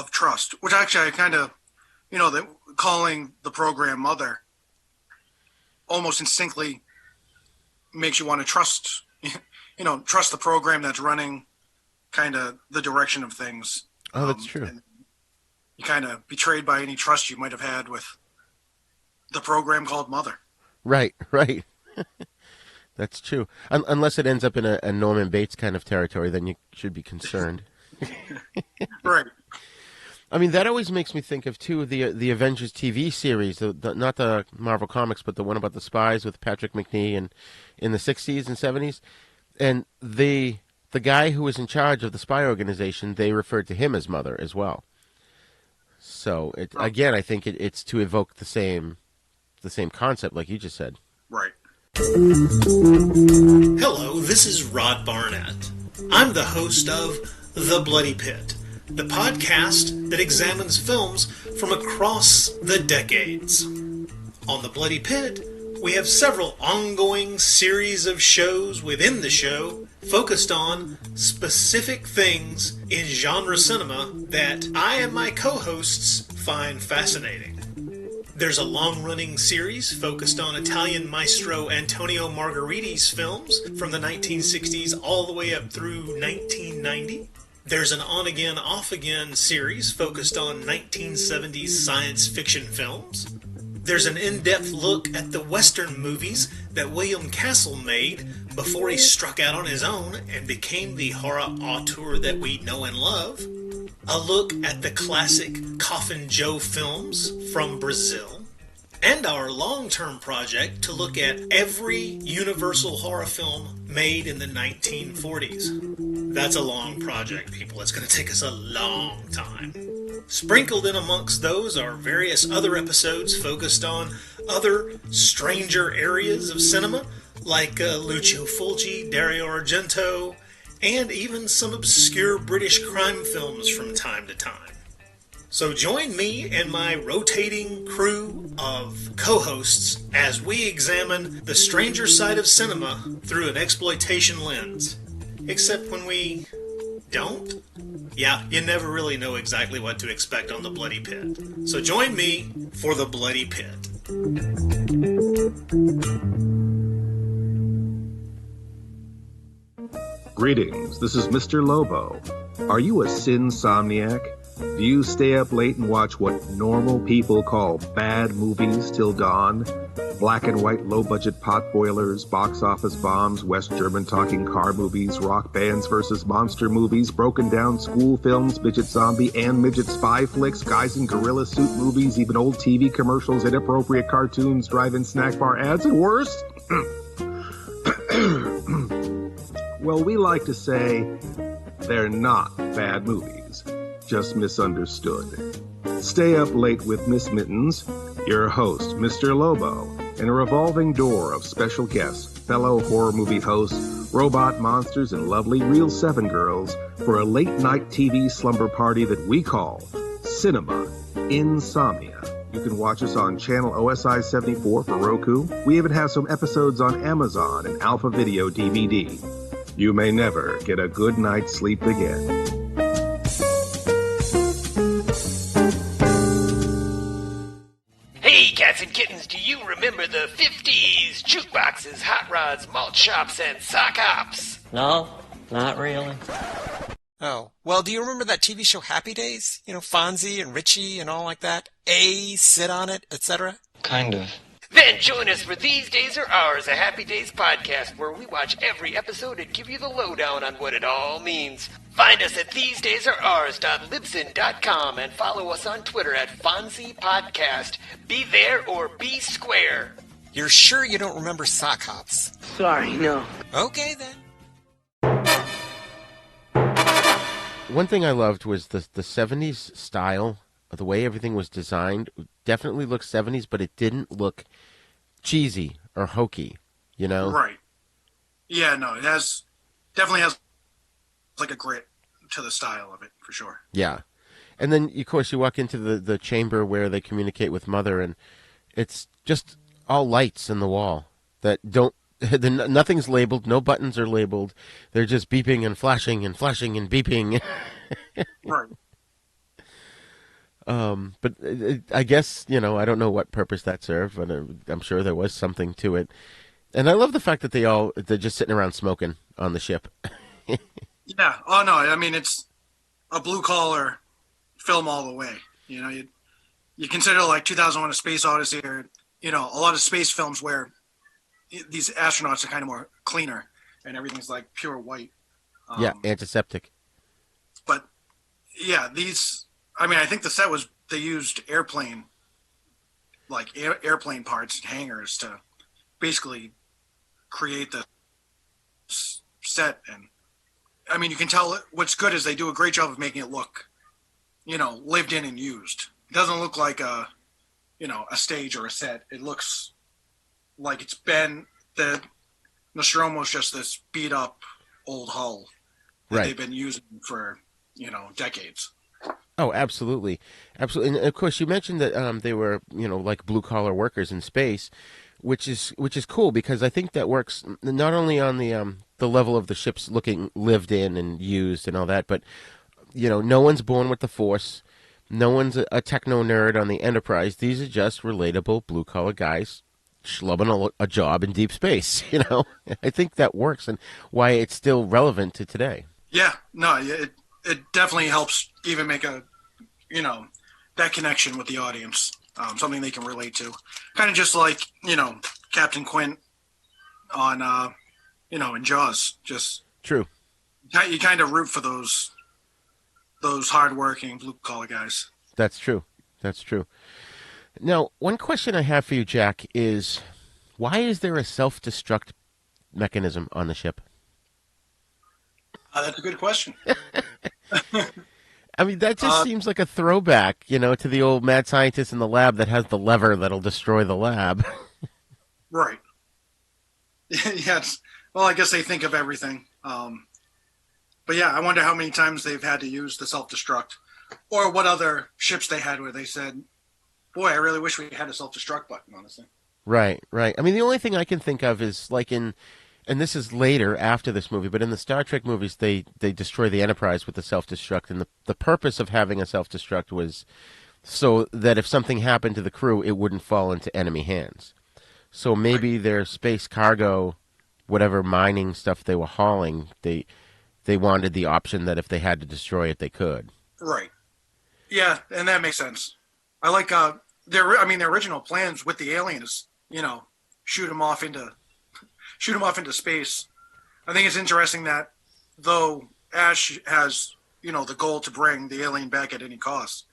trust, which actually I kind of, that calling the program Mother almost instinctively makes you want to trust the program that's running kind of the direction of things. Oh, that's true. And you kind of betrayed by any trust you might have had with the program called Mother. Right. That's true. Unless it ends up in a Norman Bates kind of territory, then you should be concerned. Right. I mean, that always makes me think of, too, the Avengers TV series, not the Marvel Comics, but the one about the spies with Patrick McNee in the 60s and 70s. And the guy who was in charge of the spy organization, they referred to him as Mother as well. So, again, I think it's to evoke the same concept, like you just said. Right. Hello, this is Rod Barnett. I'm the host of The Bloody Pit, the podcast that examines films from across the decades. On The Bloody Pit, we have several ongoing series of shows within the show focused on specific things in genre cinema that I and my co-hosts find fascinating. There's a long-running series focused on Italian maestro Antonio Margheriti's films from the 1960s all the way up through 1990. There's an on-again, off-again series focused on 1970s science fiction films. There's an in-depth look at the Western movies that William Castle made before he struck out on his own and became the horror auteur that we know and love. A look at the classic Coffin Joe films from Brazil. And our long-term project to look at every Universal horror film made in the 1940s. That's a long project, people. It's going to take us a long time. Sprinkled in amongst those are various other episodes focused on other stranger areas of cinema, like Lucio Fulci, Dario Argento, and even some obscure British crime films from time to time. So join me and my rotating crew of co-hosts as we examine the stranger side of cinema through an exploitation lens. Except when we don't. Yeah, you never really know exactly what to expect on The Bloody Pit. So join me for The Bloody Pit. Greetings, this is Mr. Lobo. Are you a sinsomniac? Do you stay up late and watch what normal people call bad movies till dawn? Black and white low-budget potboilers, box office bombs, West German talking car movies, rock bands versus monster movies, broken down school films, midget zombie and midget spy flicks, guys in gorilla suit movies, even old TV commercials, inappropriate cartoons, drive-in snack bar ads, and worse? Well, we like to say they're not bad movies, just misunderstood. Stay up late with Miss Mittens, your host, Mr. Lobo, and a revolving door of special guests, fellow horror movie hosts, robot monsters, and lovely Real 7 girls for a late-night TV slumber party that we call Cinema Insomnia. You can watch us on channel OSI 74 for Roku. We even have some episodes on Amazon and Alpha Video DVD. You may never get a good night's sleep again. Hey, cats and kittens, do you remember the 50s? Jukeboxes, hot rods, malt shops, and sock hops. No, not really. Oh, well, do you remember that TV show Happy Days? You know, Fonzie and Richie and all like that? Sit on it, etc.? Kind of. Then join us for These Days Are Ours, a Happy Days podcast where we watch every episode and give you the lowdown on what it all means. Find us at thesedaysareours.libsyn.com and follow us on Twitter at Fonzie Podcast. Be there or be square. You're sure you don't remember Sock Hops? Sorry, no. Okay, then. One thing I loved was the 70s style, the way everything was designed. Definitely looked 70s, but it didn't look cheesy or hokey, you know? Right. Yeah, no, it definitely has like a grit to the style of it, for sure. Yeah. And then, of course, you walk into the chamber where they communicate with Mother, and it's just all lights in the wall that don't, nothing's labeled, no buttons are labeled. They're just beeping and flashing and flashing and beeping. Right. But I guess, you know, I don't know what purpose that served, but I'm sure there was something to it. And I love the fact that they're just sitting around smoking on the ship. Yeah. Oh, no, I mean, it's a blue-collar film all the way. You know, you consider like 2001: A Space Odyssey, or, you know, a lot of space films where these astronauts are kind of more cleaner and everything's like pure white. Yeah, antiseptic. But, yeah, I mean, I think the set they used airplane parts and hangars to basically create the set. And, I mean, you can tell what's good is they do a great job of making it look, you know, lived in and used. It doesn't look like a stage or a set. It looks like it's been, the Nostromo's just this beat up old hull that they've been using for, you know, decades. Oh, absolutely. Absolutely. And of course, you mentioned that they were, you know, like blue collar workers in space, which is cool, because I think that works not only on the level of the ships looking lived in and used and all that, but, you know, no one's born with the Force. No one's a techno nerd on the Enterprise. These are just relatable blue collar guys schlubbing a job in deep space, you know? I think that works, and why it's still relevant to today. Yeah, no, it definitely helps even make that connection with the audience, something they can relate to. Kind of just like, you know, Captain Quint on, in Jaws. Just true. You kind of root for those hardworking blue collar guys. That's true. That's true. Now, one question I have for you, Jack, is why is there a self-destruct mechanism on the ship? That's a good question. I mean, that just seems like a throwback, you know, to the old mad scientist in the lab that has the lever that'll destroy the lab. Right. Yes. Well, I guess they think of everything. But yeah, I wonder how many times they've had to use the self-destruct, or what other ships they had where they said, boy, I really wish we had a self-destruct button on this thing. Right, right. I mean, the only thing I can think of is like and this is later after this movie, but in the Star Trek movies, they destroy the Enterprise with the self-destruct, and the purpose of having a self-destruct was so that if something happened to the crew, it wouldn't fall into enemy hands. So maybe their space cargo, whatever mining stuff they were hauling, they wanted the option that if they had to destroy it, they could. Right. Yeah, and that makes sense. I like their original plans with the aliens, you know, shoot them off into space. I think it's interesting that though Ash has, you know, the goal to bring the alien back at any cost,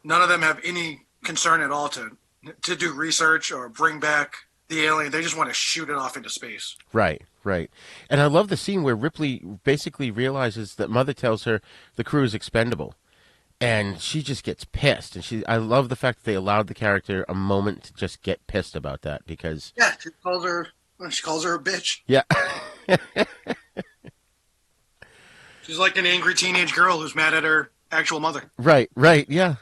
none of them have any concern at all to do research or bring back the alien. They just want to shoot it off into space. Right, right. And I love the scene where Ripley basically realizes that Mother tells her the crew is expendable. And she just gets pissed. And I love the fact that they allowed the character a moment to just get pissed about that, because... Yeah, she calls her a bitch. Yeah. She's like an angry teenage girl who's mad at her actual mother. Right, yeah.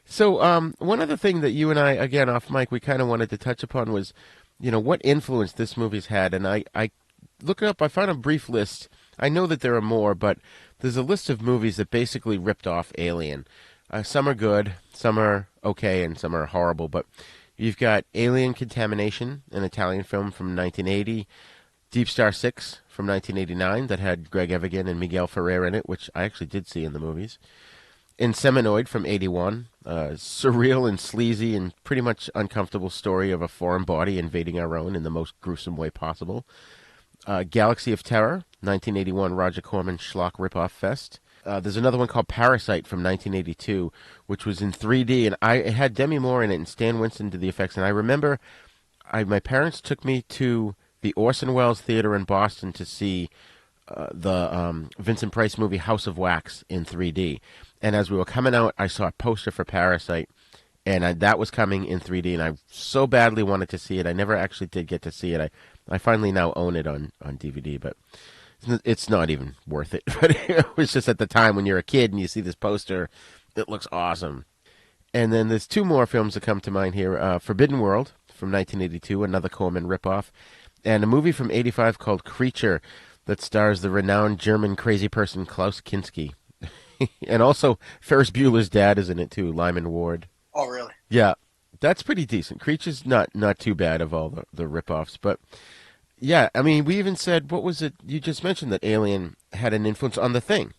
So, one other thing that you and I, again, off mic, we kind of wanted to touch upon was, you know, what influence this movie's had. And I looked it up, I found a brief list. I know that there are more, but there's a list of movies that basically ripped off Alien. Some are good, some are okay, and some are horrible. But you've got Alien Contamination, an Italian film from 1980. Deep Star 6 from 1989 that had Greg Evigan and Miguel Ferrer in it, which I actually did see in the movies. Inseminoid from 81, surreal and sleazy and pretty much uncomfortable story of a foreign body invading our own in the most gruesome way possible. Galaxy of Terror, 1981 Roger Corman schlock ripoff fest. There's another one called Parasite from 1982, which was in 3D, and it had Demi Moore in it and Stan Winston did the effects. And I remember my parents took me to the Orson Welles Theater in Boston to see the Vincent Price movie House of Wax in 3D. And as we were coming out, I saw a poster for Parasite, and that was coming in 3D, and I so badly wanted to see it. I never actually did get to see it. I finally now own it on DVD, but it's not even worth it. But it was just at the time when you're a kid and you see this poster, it looks awesome. And then there's two more films that come to mind here. Forbidden World from 1982, another Corman ripoff, and a movie from 85 called Creature that stars the renowned German crazy person Klaus Kinski. And also Ferris Bueller's dad is in it too, Lyman Ward. Oh, really? Yeah, that's pretty decent. Creature's not too bad of all the ripoffs, but yeah, I mean, we even said, what was it? You just mentioned that Alien had an influence on The Thing.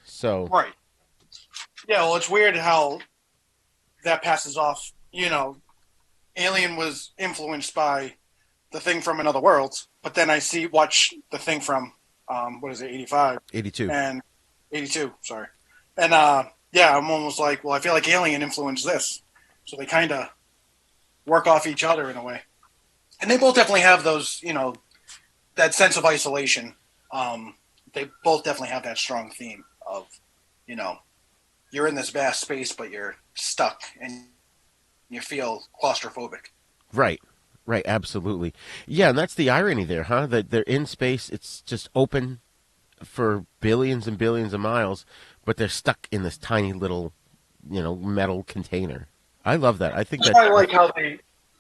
So right. Yeah, well, it's weird how that passes off. You know, Alien was influenced by The Thing from Another World, but then I watch The Thing from 85? 82. And 82, sorry. And yeah, I'm almost like, well, I feel like Alien influenced this. So they kind of work off each other in a way. And they both definitely have those, you know, that sense of isolation. They both definitely have that strong theme of, you know, you're in this vast space, but you're stuck and you feel claustrophobic. Right, absolutely. Yeah, and that's the irony there, huh? That they're in space, it's just open for billions and billions of miles, but they're stuck in this tiny little, you know, metal container. I love that. I think that's... I like how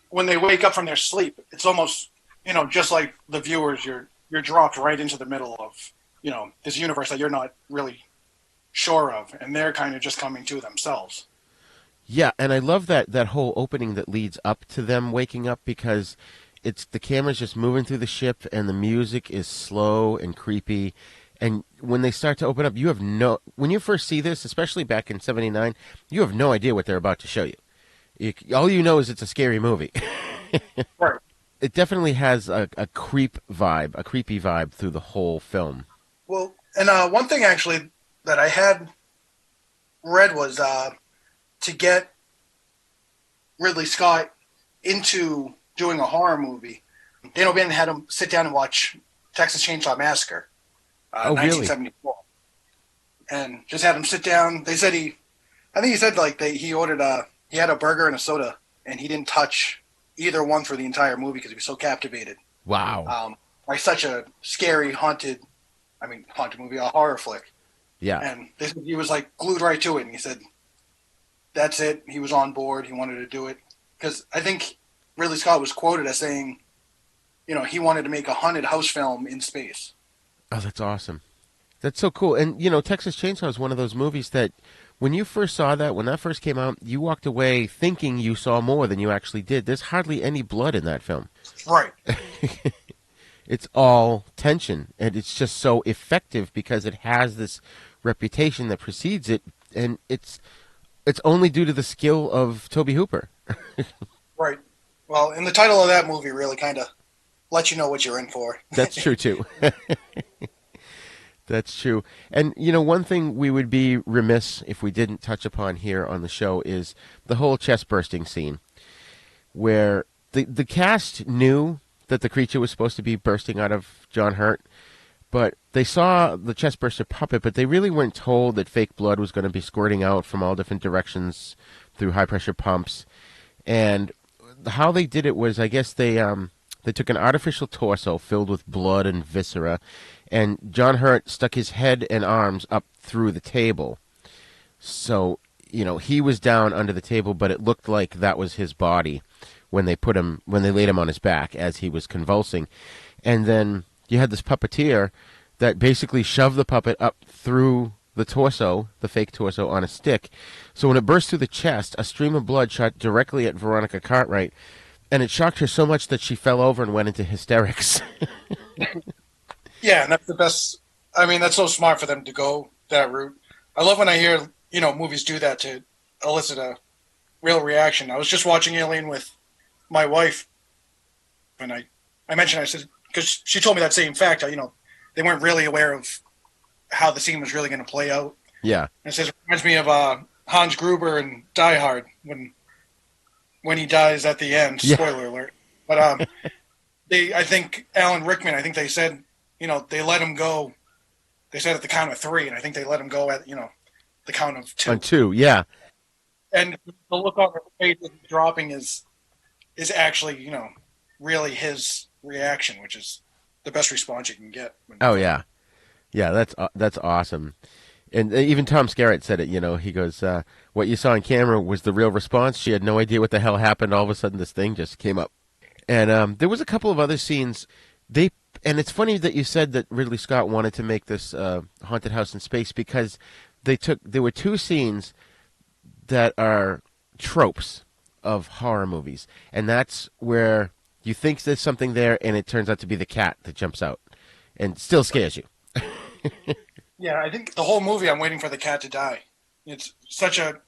when they wake up from their sleep, it's almost, you know, just like the viewers, you're dropped right into the middle of, you know, this universe that you're not really sure of, and they're kind of just coming to themselves. Yeah, and I love that whole opening that leads up to them waking up, because it's the camera's just moving through the ship and the music is slow and creepy. And when they start to open up, when you first see this, especially back in 79, you have no idea what they're about to show you. All you know is it's a scary movie. Right. It definitely has a creepy vibe through the whole film. Well, and one thing actually that I had read was to get Ridley Scott into doing a horror movie, Dan O'Bannon had him sit down and watch Texas Chainsaw Massacre, 1974. Really? And just had him sit down. They said he had a burger and a soda, and he didn't touch either one for the entire movie because he was so captivated. Wow. By such a scary, haunted movie, a horror flick. Yeah. And he was like glued right to it, and he said, that's it. He was on board. He wanted to do it. Because I think Ridley Scott was quoted as saying, you know, he wanted to make a haunted house film in space. Oh, that's awesome. That's so cool. And, you know, Texas Chainsaw is one of those movies that when you first saw that, when that first came out, you walked away thinking you saw more than you actually did. There's hardly any blood in that film. Right. It's all tension, and it's just so effective because it has this reputation that precedes it, and it's only due to the skill of Tobe Hooper. Right. Well, and the title of that movie really kind of lets you know what you're in for. That's true, too. That's true. And, you know, one thing we would be remiss if we didn't touch upon here on the show is the whole chest-bursting scene, where the cast knew that the creature was supposed to be bursting out of John Hurt, but they saw the chest-burster puppet, but they really weren't told that fake blood was going to be squirting out from all different directions through high-pressure pumps. And how they did it was, I guess they took an artificial torso filled with blood and viscera, and John Hurt stuck his head and arms up through the table. So, you know, he was down under the table, but it looked like that was his body when they laid him on his back as he was convulsing. And then you had this puppeteer that basically shoved the puppet up through the torso, the fake torso, on a stick. So when it burst through the chest, a stream of blood shot directly at Veronica Cartwright, and it shocked her so much that she fell over and went into hysterics. Yeah, and that's the best. I mean, that's so smart for them to go that route. I love when I hear, movies do that to elicit a real reaction. I was just watching Alien with my wife, and I said, because she told me that same fact, they weren't really aware of how the scene was really going to play out. Yeah. And it says, it reminds me of Hans Gruber in Die Hard when he dies at the end. Spoiler alert. But I think Alan Rickman, they said, they let him go. They said at the count of 3, and I think they let him go at, the count of 2. On 2, yeah. And the look on her face dropping is actually, really his reaction, which is the best response you can get. Oh, yeah. Yeah, that's awesome. And even Tom Skerritt said it, he goes, what you saw on camera was the real response. She had no idea what the hell happened. All of a sudden, this thing just came up. And there was a couple of other scenes. And it's funny that you said that Ridley Scott wanted to make this haunted house in space, because there were 2 scenes that are tropes of horror movies. And that's where you think there's something there, and it turns out to be the cat that jumps out and still scares you. Yeah, I think the whole movie I'm waiting for the cat to die. It's such a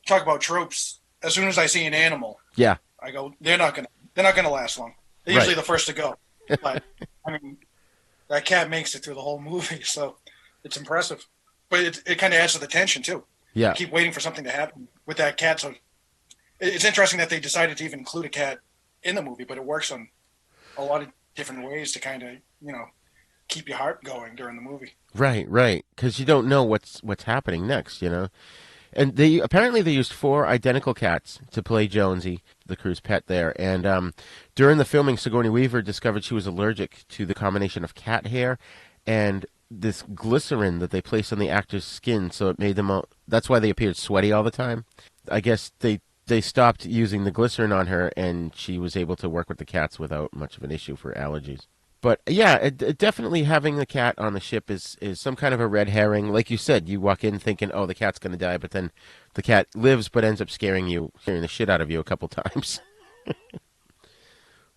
talk about tropes. As soon as I see an animal, yeah, I go, they're not gonna last long. They're usually the first to go. But I mean, that cat makes it through the whole movie, so it's impressive. But it kind of adds to the tension too. Yeah, you keep waiting for something to happen with that cat. So it's interesting that they decided to even include a cat in the movie, but it works on a lot of different ways to kind of keep your heart going during the movie. Right, because you don't know what's happening next, And they used 4 identical cats to play Jonesy, the crew's pet there. And during the filming, Sigourney Weaver discovered she was allergic to the combination of cat hair and this glycerin that they placed on the actor's skin, so it made them that's why they appeared sweaty all the time. I guess they stopped using the glycerin on her, and she was able to work with the cats without much of an issue for allergies. But yeah, definitely having the cat on the ship is some kind of a red herring. Like you said, you walk in thinking, oh, the cat's going to die, but then the cat lives but ends up scaring the shit out of you a couple times.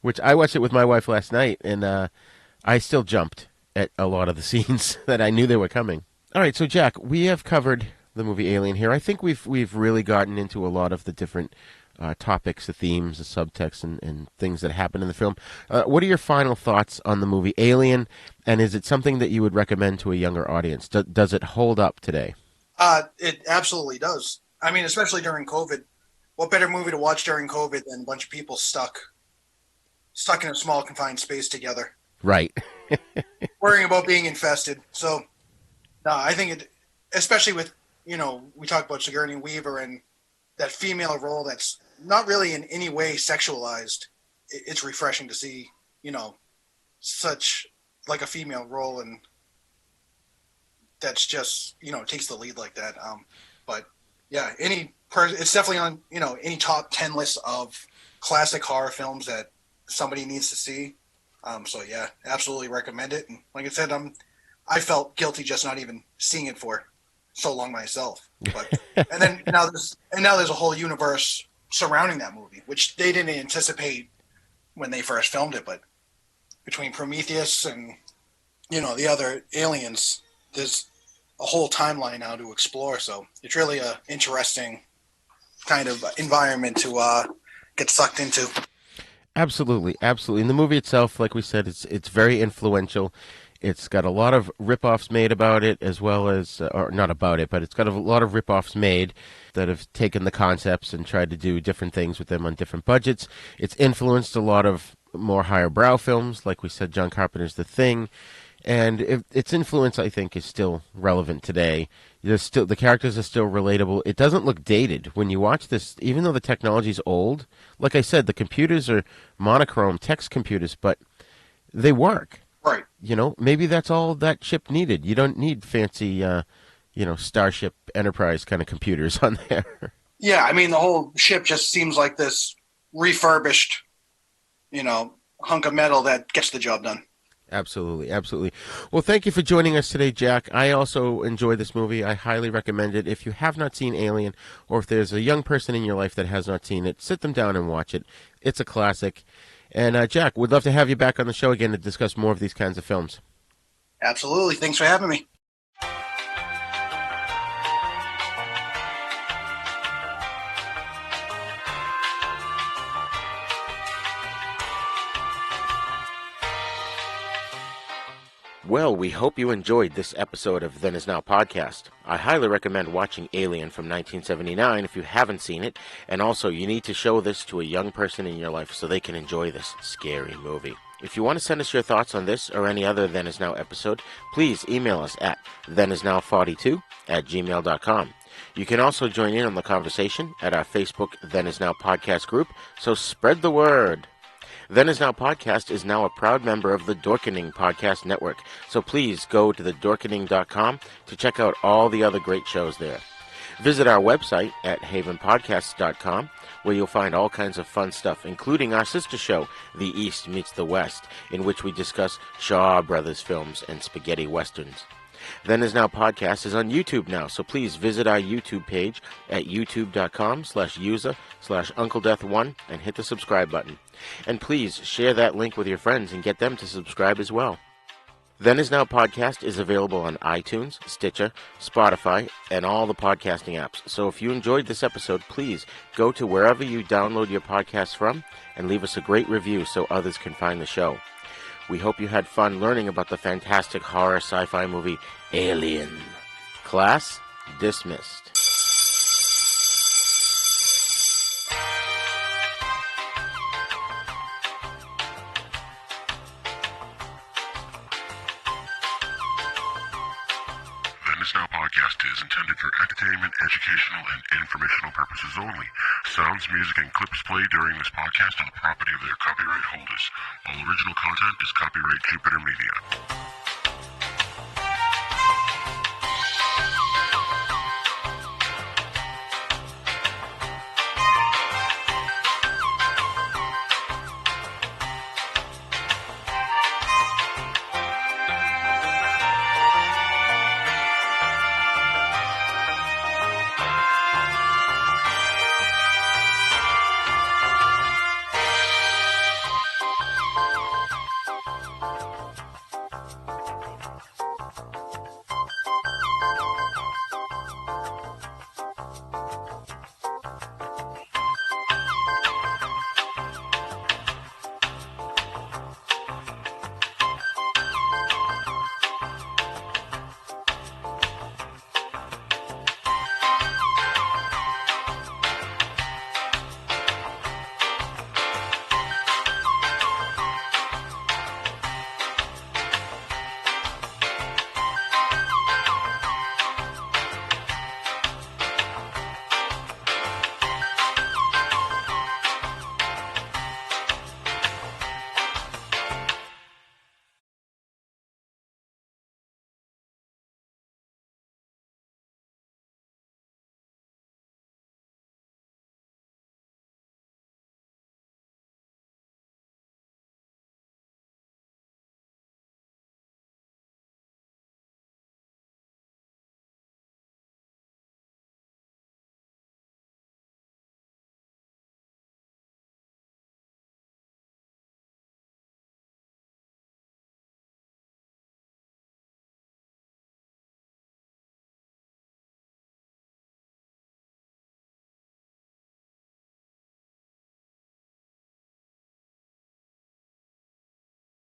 Which I watched it with my wife last night, and I still jumped at a lot of the scenes that I knew they were coming. All right, so Jack, we have covered the movie Alien here. I think we've really gotten into a lot of the different topics, the themes, the subtext, and things that happen in the film. What are your final thoughts on the movie Alien, and is it something that you would recommend to a younger audience? Does it hold up today? It absolutely does. I mean, especially during COVID. What better movie to watch during COVID than a bunch of people stuck in a small confined space together? Right. Worrying about being infested. So, no, I think it, especially with, we talk about Sigourney Weaver and that female role that's not really in any way sexualized. It's refreshing to see, such like a female role, and that's just, takes the lead like that. But yeah, it's definitely on, any top 10 list of classic horror films that somebody needs to see. So yeah, absolutely recommend it. And like I said, I felt guilty just not even seeing it for so long myself. But and now there's a whole universe surrounding that movie, which they didn't anticipate when they first filmed it. But between Prometheus and the other aliens, there's a whole timeline now to explore. So it's really a interesting kind of environment to get sucked into. Absolutely. And the movie itself, like we said, it's very influential. It's got a lot of rip-offs made about it, as well as, or not about it, but it's got a lot of rip-offs made that have taken the concepts and tried to do different things with them on different budgets. It's influenced a lot of more higher-brow films, like we said, John Carpenter's The Thing, and its influence, I think, is still relevant today. The characters are still relatable. It doesn't look dated when you watch this, even though the technology's old. Like I said, the computers are monochrome text computers, but they work. Right. Maybe that's all that ship needed. You don't need fancy, Starship Enterprise kind of computers on there. Yeah, I mean, the whole ship just seems like this refurbished, hunk of metal that gets the job done. Absolutely. Well, thank you for joining us today, Jack. I also enjoyed this movie. I highly recommend it. If you have not seen Alien, or if there's a young person in your life that has not seen it, sit them down and watch it. It's a classic. And Jack, we'd love to have you back on the show again to discuss more of these kinds of films. Absolutely. Thanks for having me. Well, we hope you enjoyed this episode of Then Is Now Podcast. I highly recommend watching Alien from 1979 if you haven't seen it, and also you need to show this to a young person in your life so they can enjoy this scary movie. If you want to send us your thoughts on this or any other Then Is Now episode, please email us at thenisnow42@gmail.com. You can also join in on the conversation at our Facebook Then Is Now Podcast group, so spread the word. Then Is Now Podcast is now a proud member of the Dorkening Podcast Network, so please go to thedorkening.com to check out all the other great shows there. Visit our website at havenpodcasts.com, where you'll find all kinds of fun stuff, including our sister show, The East Meets the West, in which we discuss Shaw Brothers films and spaghetti westerns. Then Is Now Podcast is on YouTube now, so please visit our YouTube page at youtube.com/user/UncleDeath1 and hit the subscribe button. And please share that link with your friends and get them to subscribe as well. Then Is Now Podcast is available on iTunes, Stitcher, Spotify, and all the podcasting apps. So if you enjoyed this episode, please go to wherever you download your podcasts from and leave us a great review so others can find the show. We hope you had fun learning about the fantastic horror sci-fi movie Alien. Class dismissed. Then Is Now Podcast is intended for entertainment, educational, and informational purposes only. Sounds, music, and clips played during this podcast are the property of their copyright holders. All original content is copyright Jupiter Media.